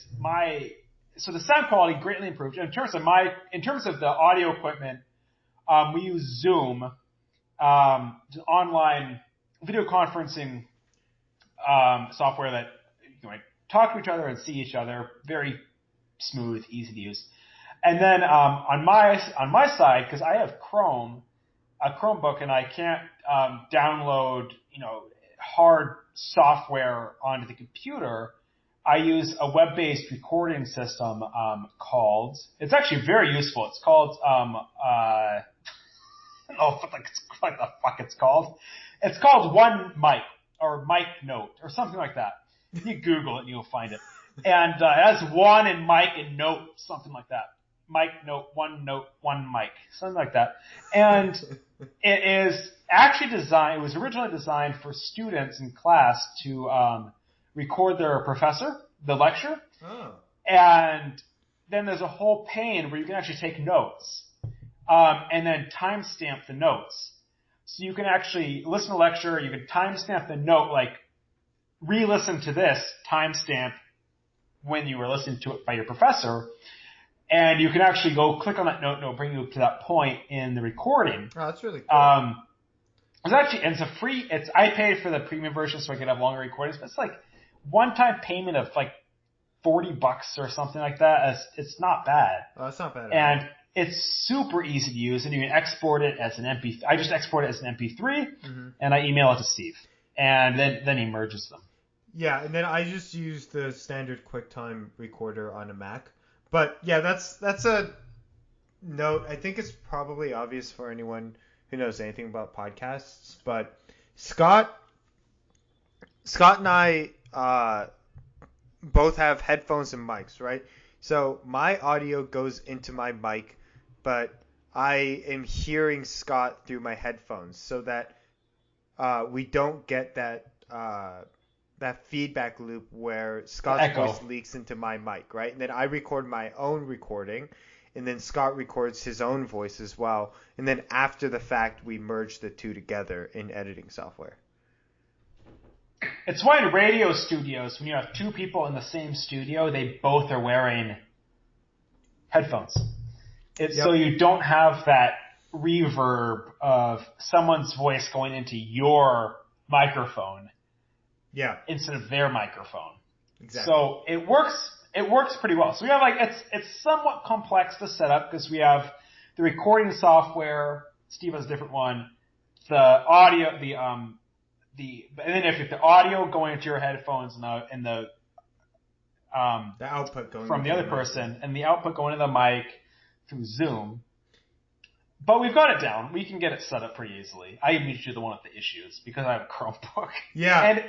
so the sound quality greatly improved. In terms of the audio equipment, we use Zoom, online video conferencing software that you know, talk to each other and see each other. Very smooth, easy to use. And then on my side, because I have a Chromebook, and I can't download hard software onto the computer, I use a web-based recording system called. It's actually very useful. It's called I don't know what the fuck it's called. It's called One Mic or Mic Note or something like that. You Google it and you'll find it. And it has one and mic and note, something like that. Mic, note, one mic, something like that. And it is actually designed, it was originally designed for students in class to record their professor, the lecture. Oh. And then there's a whole pane where you can actually take notes and then timestamp the notes. So you can actually listen to a lecture, you can timestamp the note, like re-listen to this, timestamp when you were listening to it by your professor, and you can actually go click on that note and it'll bring you up to that point in the recording. Oh, that's really cool. It's a free, I paid for the premium version so I could have longer recordings, but it's like one-time payment of like $40 or something like that. It's not bad. Oh, that's not bad. And it's super easy to use, and you can export it as an MP3. I just export it as an MP3, and I email it to Steve, and then he merges them. Yeah, and then I just use the standard QuickTime recorder on a Mac. But yeah, that's a note. I think it's probably obvious for anyone who knows anything about podcasts. But Scott and I both have headphones and mics, right? So my audio goes into my mic, but I am hearing Scott through my headphones, so that we don't get that feedback loop where Scott's voice leaks into my mic, right? And then I record my own recording, and then Scott records his own voice as well. And then after the fact, we merge the two together in editing software. It's why in radio studios, when you have two people in the same studio, they both are wearing headphones. So you don't have that reverb of someone's voice going into your microphone. Yeah. Instead of their microphone. Exactly. So it works pretty well. So we have it's somewhat complex to set up because we have the recording software. Steve has a different one. The audio, and then if the audio going into your headphones and the output going from the other person and the output going to the mic through Zoom. But we've got it down. We can get it set up pretty easily. I am usually the one with the issues because I have a Chromebook. Yeah. And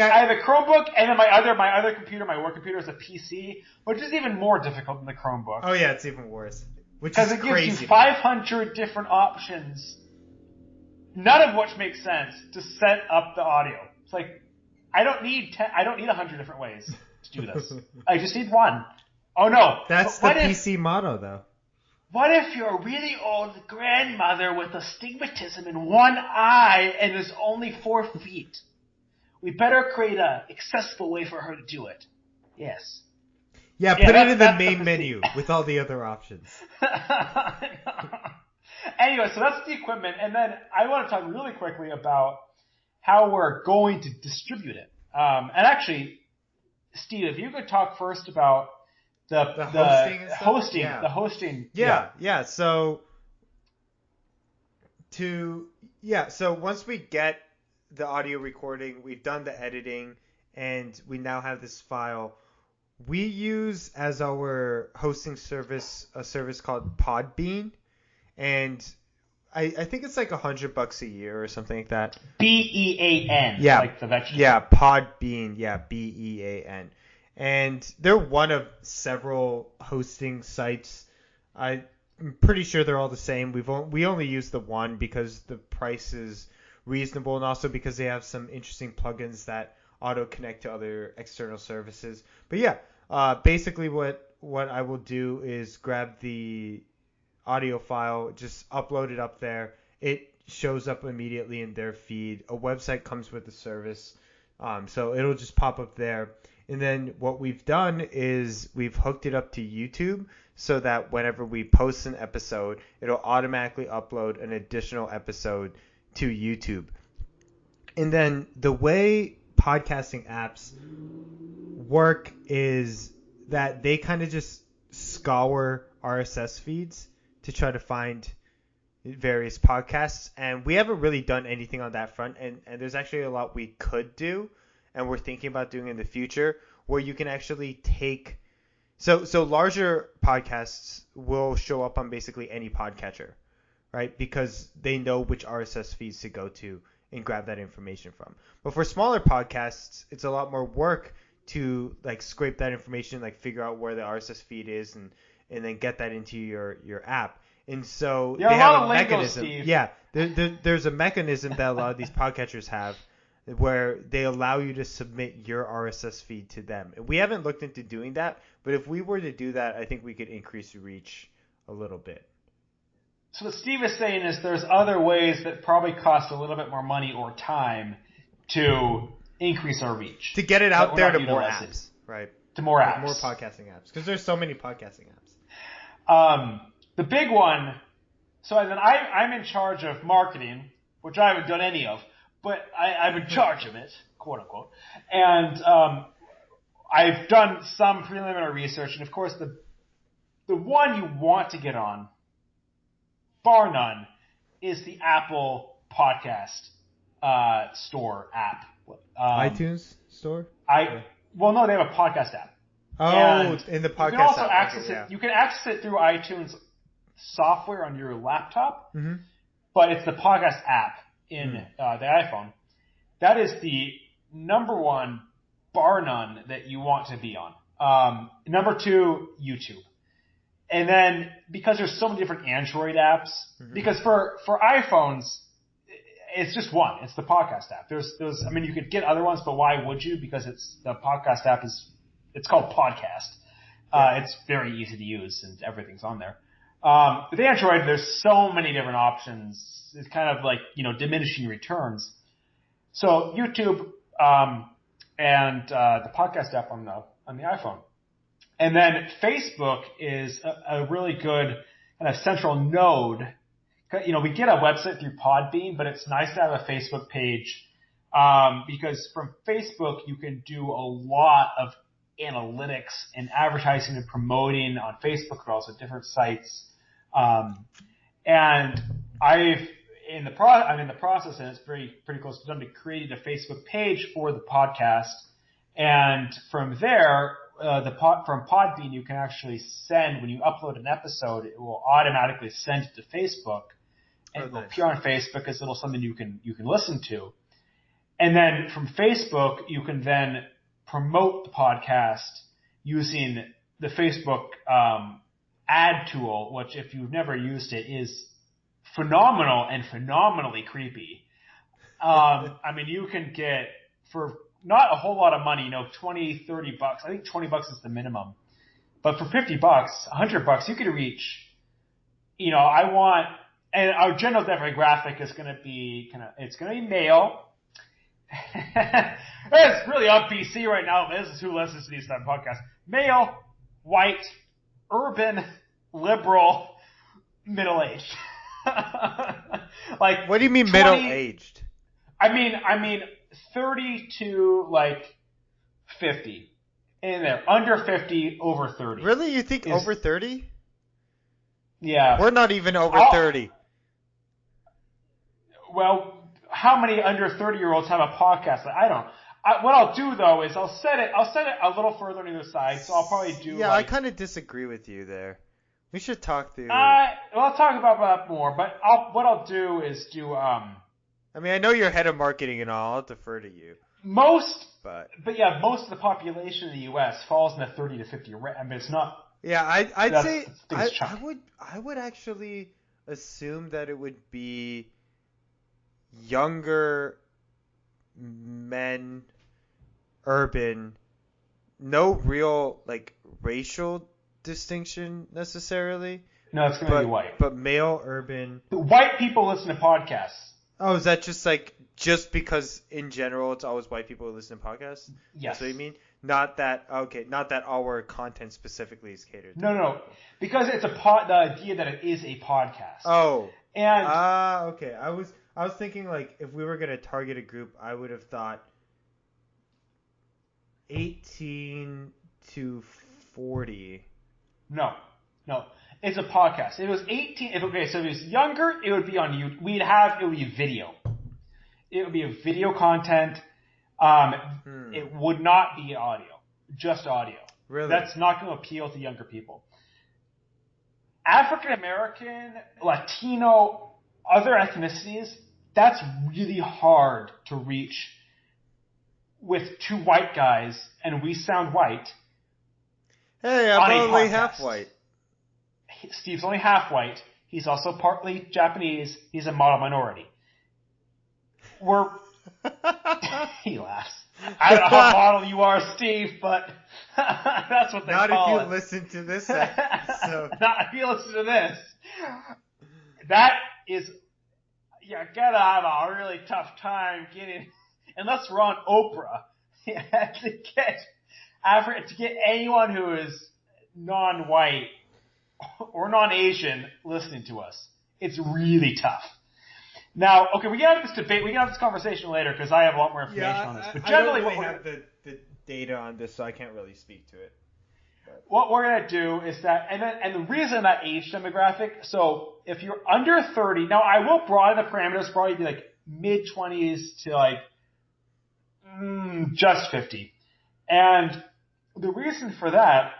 I have a Chromebook, and then my other computer, my work computer, is a PC, which is even more difficult than the Chromebook. Oh yeah, it's even worse. Because it gives you 500 different options, none of which makes sense to set up the audio. It's like I don't need 100 different ways to do this. I just need one. Oh no, that's the PC motto, though. What if you're a really old grandmother with astigmatism in one eye and is only 4 feet? We better create a accessible way for her to do it. Yes. Yeah, put it in the main menu with all the other options. Anyway, so that's the equipment. And then I want to talk really quickly about how we're going to distribute it. And actually, Steve, if you could talk first about the hosting and stuff? Hosting. Yeah. So once we get the audio recording, we've done the editing, and we now have this file. We use as our hosting service a service called Podbean, and I think it's like $100 a year or something like that. BEAN. Yeah. Like the vegetable. Yeah, Podbean. Yeah, BEAN. And they're one of several hosting sites. I'm pretty sure they're all the same. We only use the one because the price is reasonable, and also because they have some interesting plugins that auto connect to other external services. But yeah, basically what I will do is grab the audio file, just upload it up there. It shows up immediately in their feed. A website comes with the service, so it'll just pop up there. And then what we've done is we've hooked it up to YouTube so that whenever we post an episode, it'll automatically upload an additional episode to YouTube. And then the way podcasting apps work is that they kind of just scour RSS feeds to try to find various podcasts, and we haven't really done anything on that front, and there's actually a lot we could do, and we're thinking about doing in the future, where you can actually take so larger podcasts will show up on basically any podcatcher, right? Because they know which RSS feeds to go to and grab that information from. But for smaller podcasts, it's a lot more work to like scrape that information, like figure out where the RSS feed is, and then get that into your app. And so There are they a lot have of a lingo, mechanism. Steve. Yeah, there's a mechanism that a lot of these podcatchers have where they allow you to submit your RSS feed to them. We haven't looked into doing that, but if we were to do that, I think we could increase reach a little bit. So what Steve is saying is there's other ways that probably cost a little bit more money or time to increase our reach. To get it that out we're there not to more utilizing. apps, right? To more Like apps. more podcasting apps. Because there's so many podcasting apps. The big one, so then I'm in charge of marketing, which I haven't done any of, but I'm in charge of it, quote unquote. And I've done some preliminary research, and of course the one you want to get on, bar none, is the Apple Podcast Store app. iTunes store? Well, no, they have a podcast app. Oh, And in the podcast you can also app. access Okay, it. You can access it through iTunes software on your laptop, Mm-hmm. but it's the podcast app in the iPhone. That is the number one, bar none, that you want to be on. Number two, YouTube. And then because there's so many different Android apps, because for iPhones, it's just one. It's the podcast app. There's I mean, you could get other ones, but why would you? Because the podcast app it's called Podcast. It's very easy to use and everything's on there. With Android, there's so many different options. It's kind of like, diminishing returns. So YouTube, and the podcast app on the iPhone. And then Facebook is a really good kind of central node. We get a website through Podbean, but it's nice to have a Facebook page, because from Facebook you can do a lot of analytics and advertising and promoting on Facebook, but also different sites. And I'm in the process, and it's pretty close to done, to create a Facebook page for the podcast. And from there, from Podbean, you can actually send, when you upload an episode, it will automatically send it to Facebook, and it will appear on Facebook as something you can listen to. And then from Facebook, you can then promote the podcast using the Facebook ad tool, which, if you've never used it, is phenomenal and phenomenally creepy. I mean, you can get, for not a whole lot of money, $20, $30. I think $20 is the minimum. But for $50, $100, you could reach, and our general demographic is going to be it's going to be male. It's really on PC right now. This is who listens to these type of podcasts. Male, white, urban, liberal, middle-aged. Like, what do you mean 20, middle-aged? I mean 30 to 50. In there. Under 50, over 30. Really? You think over 30? Yeah. We're not even over 30. Well, how many under 30-year-olds have a podcast? I don't. What I'll do, though, is I'll set it a little further on either side. So I'll probably do. Yeah, I kind of disagree with you there. We should talk through. I'll talk about that more. But what I'll do is do. I mean, I know you're head of marketing and all. I'll defer to you. Most of the population in the U.S. falls in the 30 to 50 range. I mean, it's not. Yeah, I'd say I would actually assume that it would be younger men, urban, no real racial distinction necessarily. No, it's going to be white. But male, urban. White people listen to podcasts. Oh, is that just because in general it's always white people who listen to podcasts? Yes. That's what you mean? Not that our content specifically is catered to. No. Because it's the idea that it is a podcast. Oh. And okay. I was thinking if we were gonna target a group, I would have thought 18 to 40. No. It's a podcast. If it was 18, so if it was younger, it would be on YouTube. It would be video. It would be a video content. It would not be audio. Just audio. Really? That's not going to appeal to younger people. African American, Latino, other ethnicities, that's really hard to reach with two white guys, and we sound white. Hey, I'm only half white. Steve's only half white. He's also partly Japanese. He's a model minority. He laughs. I don't know how model you are, Steve, but that's what they call it. Not if you listen to this episode. Not if you listen to this. That is, you gotta have a really tough time getting, unless we're on Oprah, to get anyone who is non-white or non-Asian listening to us. It's really tough. Now, okay, we can have this debate, we can have this conversation later because I have a lot more information on this. But generally, I don't really have the data on this, so I can't really speak to it. But what we're gonna do is that, and the reason that age demographic. So if you're under 30, now I will broaden the parameters, probably be like mid 20s to like just 50, and the reason for that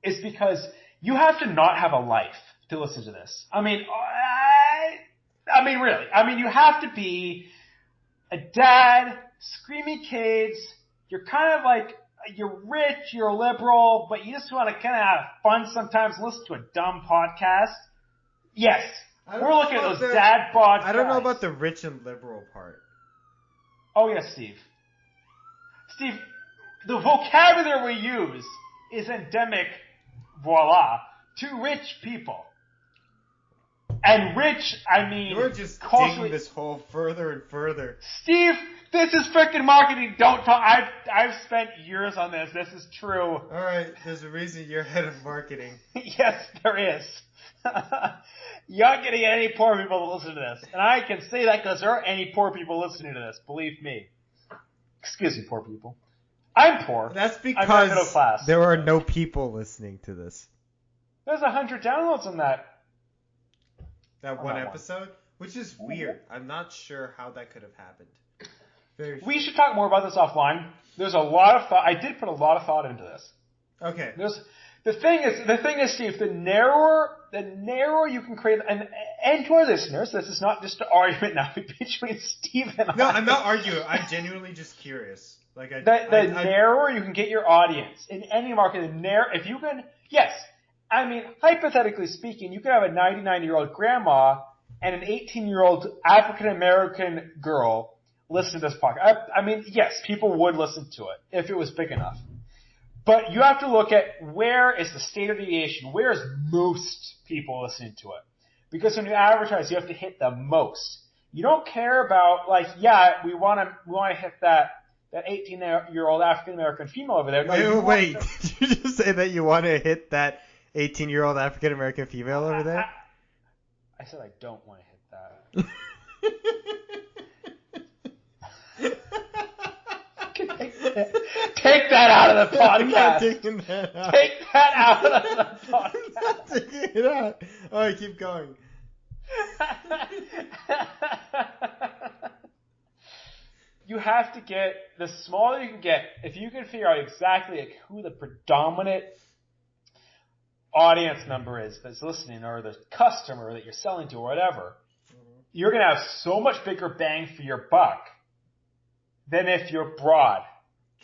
is because you have to not have a life to listen to this. I mean, really. I mean, you have to be a dad, screaming kids. You're kind of like, you're rich, you're a liberal, but you just want to kind of have fun sometimes, listen to a dumb podcast. Yes. We're looking at those dad bod guys. I don't know about the rich and liberal part. Oh, yes, Steve. Steve, the vocabulary we use is endemic, voila, to rich people. And rich, I mean... You're just digging this hole further and further. Steve, this is freaking marketing. Don't talk. I've spent years on this. This is true. Alright, there's a reason you're head of marketing. Yes, there is. You're not getting any poor people to listen to this. And I can say that because there aren't any poor people listening to this. Believe me. Excuse me, poor people. I'm poor. That's because I'm middle class. There are no people listening to this. There's 100 downloads on that. That one episode? Which is weird. I'm not sure how that could have happened. We should talk more about this offline. There's a lot of thought. I did put a lot of thought into this. Okay. The thing is, Steve, the narrower you can create, and to our listeners, this is not just an argument now between Steve and I. No, I'm not arguing. I'm genuinely just curious. Like the narrower you can get your audience in any market, if you can, yes. I mean, hypothetically speaking, you could have a 99-year-old grandma and an 18-year-old African-American girl listen to this podcast. I mean, yes, people would listen to it if it was big enough. But you have to look at where is the standard deviation, where is most people listening to it. Because when you advertise, you have to hit the most. You don't care about, like, yeah, we want to hit that 18-year-old African-American female over there. Wait, did you just say that you want to hit that 18-year-old African-American female over there? I said I don't want to hit that. Take that out of the podcast. I'm not taking that out. Take that out of the podcast. I'm not taking it out. Alright, keep going. You have to get, the smaller you can get, if you can figure out exactly like who the predominant audience member is that's listening, or the customer that you're selling to, or whatever, you're going to have so much bigger bang for your buck than if you're broad.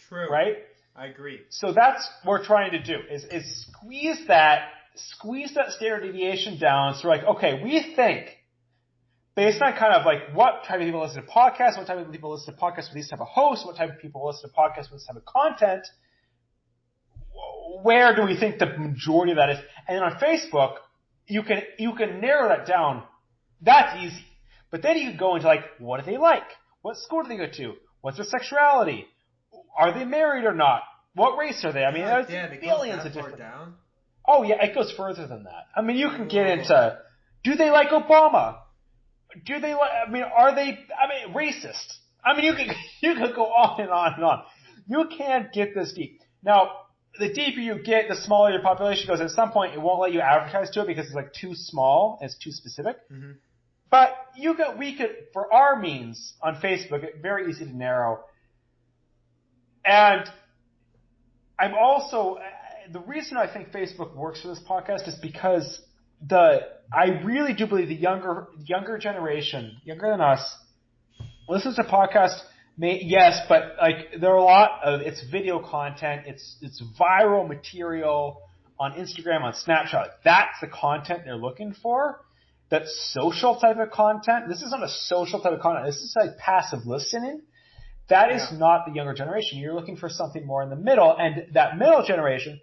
True. Right? I agree. So that's what we're trying to do, is squeeze that standard deviation down. So like, okay, we think, based on kind of like what type of people listen to podcasts, what type of people listen to podcasts with these type of hosts, what type of people listen to podcasts with this type of content, where do we think the majority of that is? And then on Facebook, you can narrow that down. That's easy. But then you can go into like, what do they like? What school do they go to? What's their sexuality? Are they married or not? What race are they? I mean, there's billions of different. Down? Oh yeah, it goes further than that. I mean, you can get into, do they like Obama? Do they like? I mean, are they? I mean, racist? I mean, you could go on and on and on. You can't get this deep. Now, the deeper you get, the smaller your population goes. At some point, it won't let you advertise to it because it's like too small and it's too specific. Mm-hmm. But we could, for our means on Facebook, it's very easy to narrow. And I'm also, the reason I think Facebook works for this podcast is because I really do believe the younger generation, younger than us, listens to podcasts. Yes, but like there are a lot of it's video content, it's viral material on Instagram, on Snapchat. That's the content they're looking for. That social type of content. This is not a social type of content. This is like passive listening. That is not the younger generation. You're looking for something more in the middle, and that middle generation,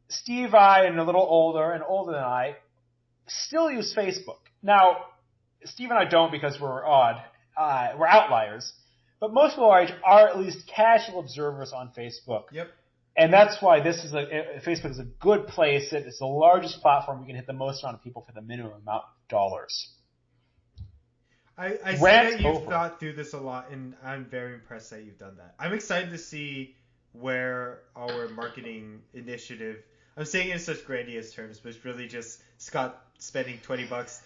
Steve, I, and a little older and older than I, still use Facebook. Now, Steve and I don't because we're odd. We're outliers. But most people our age are at least casual observers on Facebook. Yep. And that's why Facebook is a good place. It's the largest platform. We can hit the most amount of people for the minimum amount of dollars. I see that you've thought through this a lot, and I'm very impressed that you've done that. I'm excited to see where our marketing initiative, I'm saying it in such grandiose terms, but it's really just Scott spending $20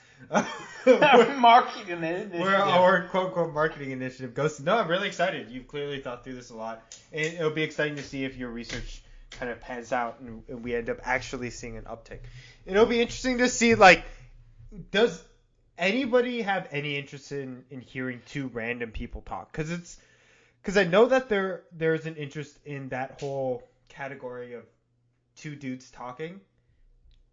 marketing initiative. Where our quote-unquote marketing initiative goes. No, I'm really excited. You've clearly thought through this a lot. And it'll be exciting to see if your research kind of pans out and we end up actually seeing an uptick. It'll be interesting to see, like, does anybody have any interest in hearing two random people talk? Because I know that there's an interest in that whole category of two dudes talking.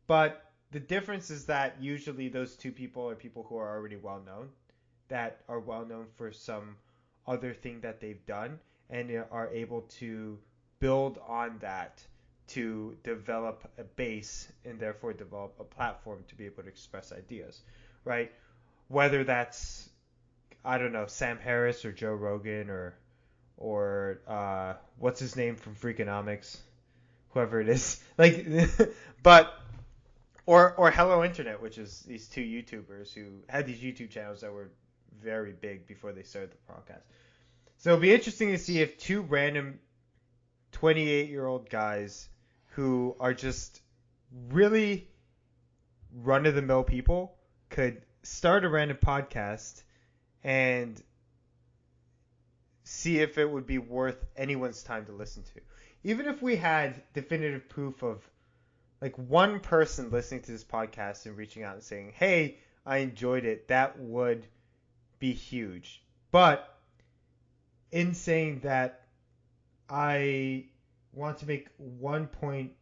But the difference is that usually those two people are people who are already well known, that are well known for some other thing that they've done, and are able to build on that to develop a base and therefore develop a platform to be able to express ideas, right? Whether that's, I don't know, Sam Harris or Joe Rogan or what's his name from Freakonomics, whoever it is, like, but. Or Hello Internet, which is these two YouTubers who had these YouTube channels that were very big before they started the podcast. So it'll be interesting to see if two random 28-year-old guys who are just really run-of-the-mill people could start a random podcast and see if it would be worth anyone's time to listen to. Even if we had definitive proof of like one person listening to this podcast and reaching out and saying, hey, I enjoyed it, that would be huge. But in saying that, I want to make one point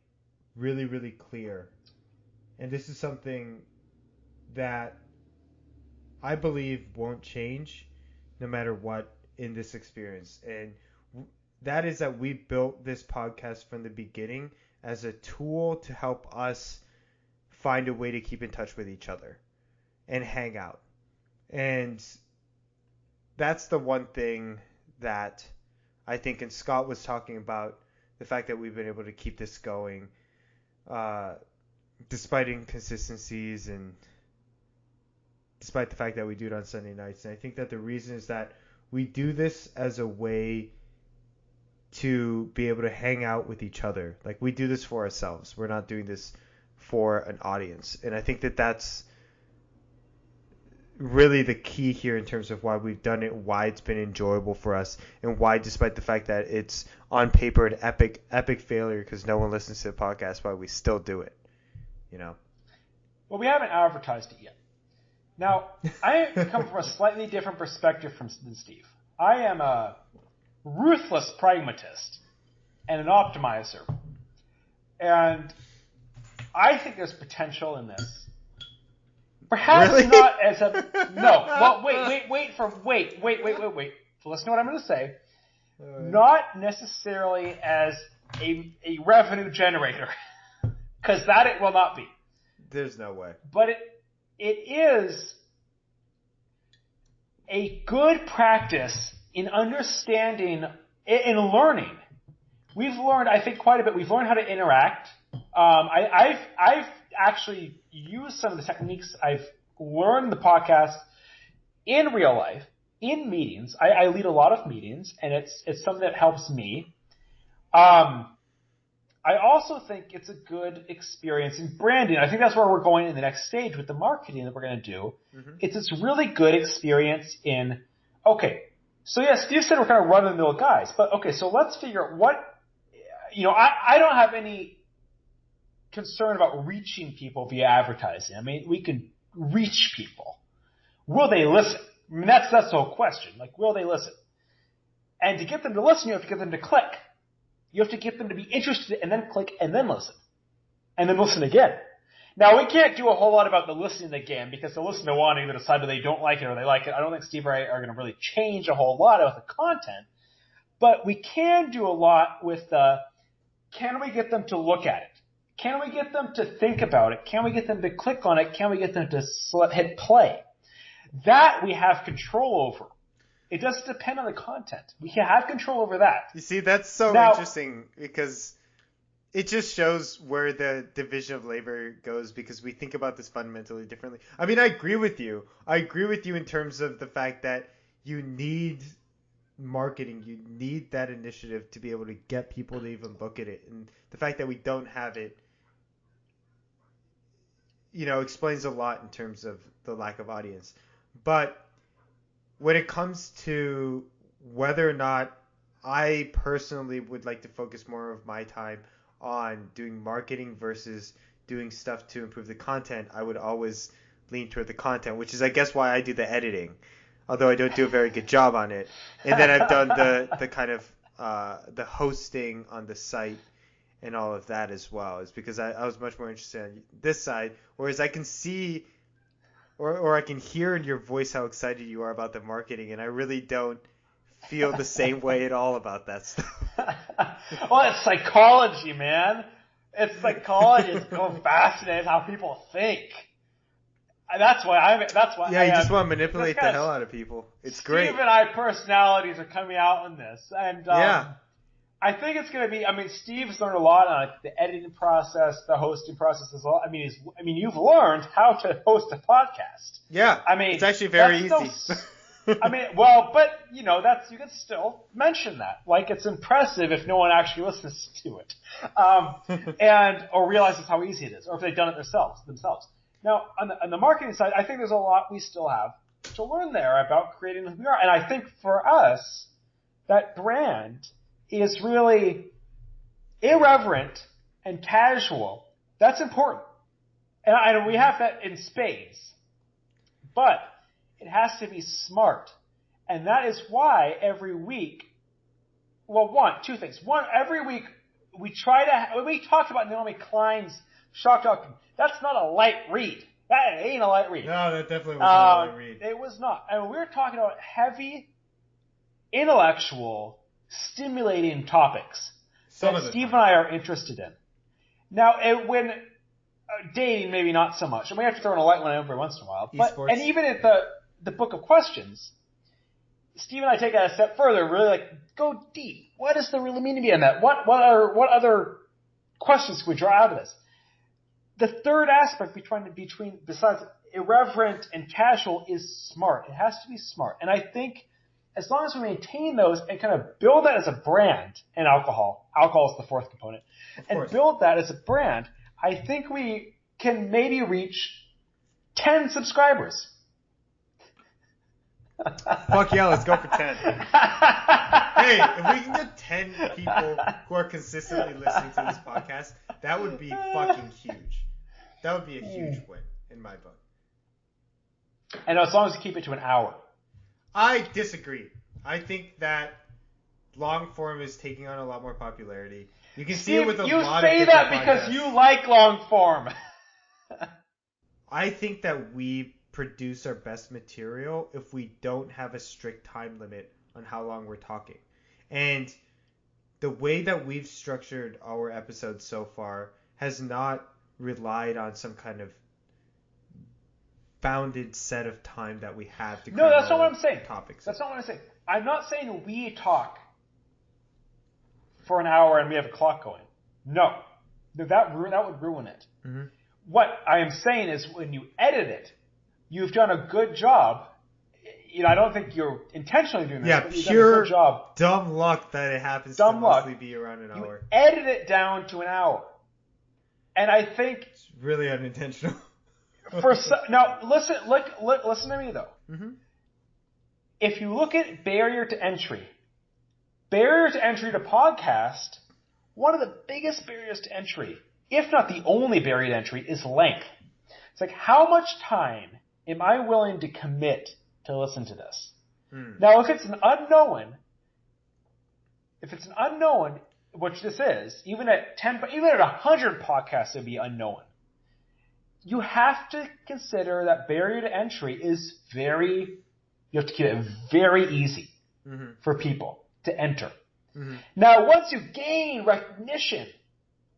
really, really clear. And this is something that I believe won't change no matter what in this experience. And that is that we built this podcast from the beginning as a tool to help us find a way to keep in touch with each other and hang out. And that's the one thing that I think, and Scott was talking about the fact that we've been able to keep this going despite inconsistencies and despite the fact that we do it on Sunday nights. And I think that the reason is that we do this as a way to be able to hang out with each other. Like, we do this for ourselves. We're not doing this for an audience. And I think that that's really the key here in terms of why we've done it, why it's been enjoyable for us, and why, despite the fact that it's on paper an epic failure because no one listens to the podcast, why we still do it, you know? Well, we haven't advertised it yet. Now, I come from a slightly different perspective than Steve. I am a ruthless pragmatist and an optimizer. And I think there's potential in this. Perhaps really? Not as a... No. Well, wait. So listen to what I'm going to say. Not necessarily as a revenue generator. Because that it will not be. There's no way. But it is a good practice in understanding, in learning. We've learned, I think, quite a bit. We've learned how to interact. I've actually used some of the techniques I've learned in the podcast in real life, in meetings. I lead a lot of meetings, and it's something that helps me. I also think it's a good experience in branding. I think that's where we're going in the next stage with the marketing that we're going to do. Mm-hmm. It's this really good experience in, okay, so yeah, Steve said we're kind of run-of-the-mill guys, but okay, so let's figure out what, I don't have any concern about reaching people via advertising. I mean, we can reach people. Will they listen? I mean, that's the whole question. Like, will they listen? And to get them to listen, you have to get them to click. You have to get them to be interested and then click and then listen. And then listen again. Now, we can't do a whole lot about the listening again because the listen to one either decide that they don't like it or they like it. I don't think Steve and I are going to really change a whole lot about the content. But we can do a lot with can we get them to look at it? Can we get them to think about it? Can we get them to click on it? Can we get them to hit play? That we have control over. It doesn't depend on the content. We can have control over that. You see, that's so interesting because it just shows where the division of labor goes because we think about this fundamentally differently. I mean, I agree with you. I agree with you in terms of the fact that you need marketing. You need that initiative to be able to get people to even look at it. And the fact that we don't have it, explains a lot in terms of the lack of audience. But when it comes to whether or not I personally would like to focus more of my time on doing marketing versus doing stuff to improve the content, I would always lean toward the content, which is, I guess, why I do the editing, although I don't do a very good job on it. And then I've done the kind of the hosting on the site and all of that as well. Is because I was much more interested on this side, whereas I can see or I can hear in your voice how excited you are about the marketing, and I really don't feel the same way at all about that stuff. Well, it's psychology, man. It's psychology. It's so fascinating how people think. That's why. Yeah, you just want to manipulate the hell out of people. It's great. Steve and I personalities are coming out on this, and yeah. I think it's going to be. I mean, Steve's learned a lot on the editing process, the hosting process as well. I mean, you've learned how to host a podcast. Yeah. I mean, it's actually very easy. I mean, well, but you can still mention that. Like, it's impressive if no one actually listens to it, or realizes how easy it is, or if they've done it themselves. Now, on the marketing side, I think there's a lot we still have to learn there about creating who we are. And I think for us, that brand is really irreverent and casual. That's important. And we have that in spades. But it has to be smart. And that is why every week, two things. One, every week we when we talked about Naomi Klein's shock doctrine, that's not a light read. That ain't a light read. No, that definitely wasn't a light read. It was not. And we're talking about heavy, intellectual, stimulating topics that Steve and I are interested in. Now, when dating, maybe not so much. And we have to throw in a light one every once in a while. And even at the book of questions, Steve and I take it a step further, really go deep. What does there really mean to be in that? What other questions can we draw out of this? The third aspect between besides irreverent and casual is smart. It has to be smart. And I think as long as we maintain those and kind of build that as a brand in alcohol is the fourth component, and build that as a brand, I think we can maybe reach 10 subscribers. Fuck yeah, let's go for 10. Hey, if we can get 10 people who are consistently listening to this podcast, that would be fucking huge. That would be a huge win in my book. And as long as you keep it to an hour. I disagree. I think that long form is taking on a lot more popularity. You can see it with a lot of different podcasts. You say that because you like long form. I think that we produce our best material if we don't have a strict time limit on how long we're talking. And the way that we've structured our episodes so far has not relied on some kind of bounded set of time that we have to cover. No, that's not what I'm saying. Topics. That's not what I'm saying. I'm not saying we talk for an hour and we have a clock going. No. That would ruin it. Mm-hmm. What I am saying is when you edit it, you've done a good job. I don't think you're intentionally doing this, Yeah, but you've done a pure good job. dumb luck that it happens Dumb to luck. mostly be around an You hour. edit it down to an hour. And I think It's really unintentional. now listen to me though. Mm-hmm. If you look at barrier to entry to podcast, one of the biggest barriers to entry, if not the only barrier to entry, is length. It's like, how much time am I willing to commit to listen to this? Now, if it's an unknown, which this is, even at 100 podcasts, it'd be unknown. You have to consider that barrier to entry is you have to keep it very easy for people to enter. Mm-hmm. Now, once you gain recognition,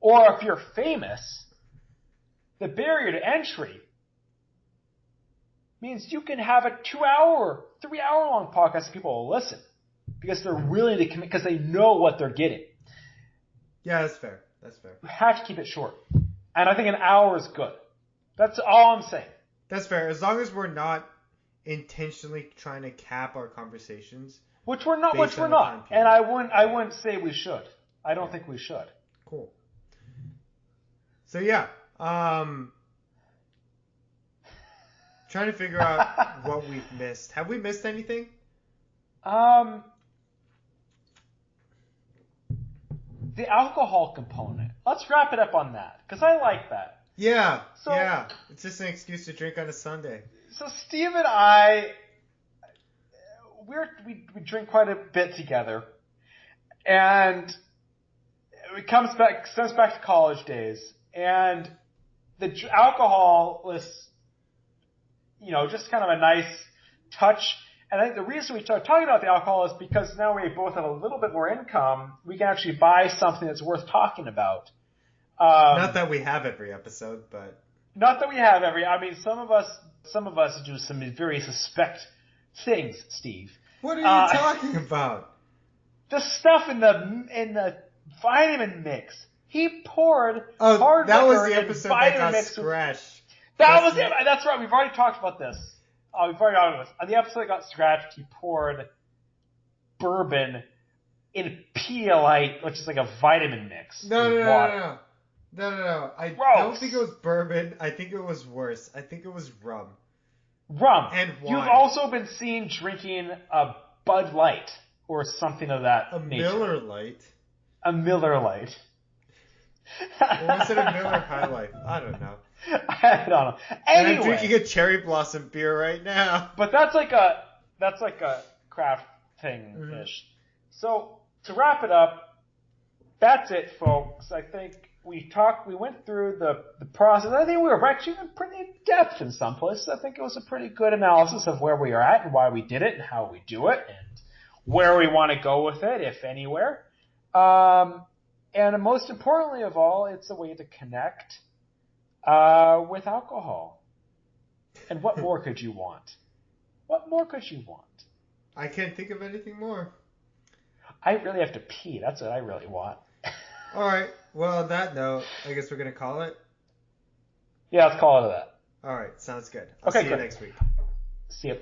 or if you're famous, the barrier to entry means you can have a 2-hour, 3-hour-long podcast and people will listen because they're willing to commit, because they know what they're getting. Yeah, that's fair. You have to keep it short. And I think an hour is good. That's all I'm saying. That's fair. As long as we're not intentionally trying to cap our conversations. Which we're not. And I wouldn't say we should. I don't think we should. Cool. So yeah, trying to figure out what we've missed. Have we missed anything? The alcohol component. Let's wrap it up on that, because I like that. Yeah. It's just an excuse to drink on a Sunday. So Steve and I, we drink quite a bit together, and it stems back to college days, and the alcohol was, just kind of a nice touch. And I think the reason we started talking about the alcohol is because now we both have a little bit more income. We can actually buy something that's worth talking about. Not that we have every episode, but not that we have every. I mean, some of us do some very suspect things, Steve. What are you talking about? The stuff in the vitamin mix. He poured hard liquor was the episode that got mix scratched. That was it. That's right. We've already talked about this. We've already talked about this. On the episode that got scratched, he poured bourbon in Pedialyte, which is like a vitamin mix. No. I don't think it was bourbon. I think it was worse. I think it was rum. Rum. And wine. You've also been seen drinking a Bud Light or something of that nature. Miller Lite. A Miller Lite. Or was it a Miller High Life? I don't know. I don't know. Anyway, and I'm drinking a cherry blossom beer right now. But that's like a craft thing-ish. Mm-hmm. So to wrap it up, that's it, folks. I think we went through the process. I think we were actually pretty in depth in some places. I think it was a pretty good analysis of where we are at and why we did it and how we do it and where we want to go with it, if anywhere. And most importantly of all, it's a way to connect with alcohol. And what more could you want? What more could you want? I can't think of anything more. I really have to pee. That's what I really want. All right. Well, on that note, I guess we're going to call it. Yeah, let's call it that. All right. Sounds good. I'll see you next week. See you.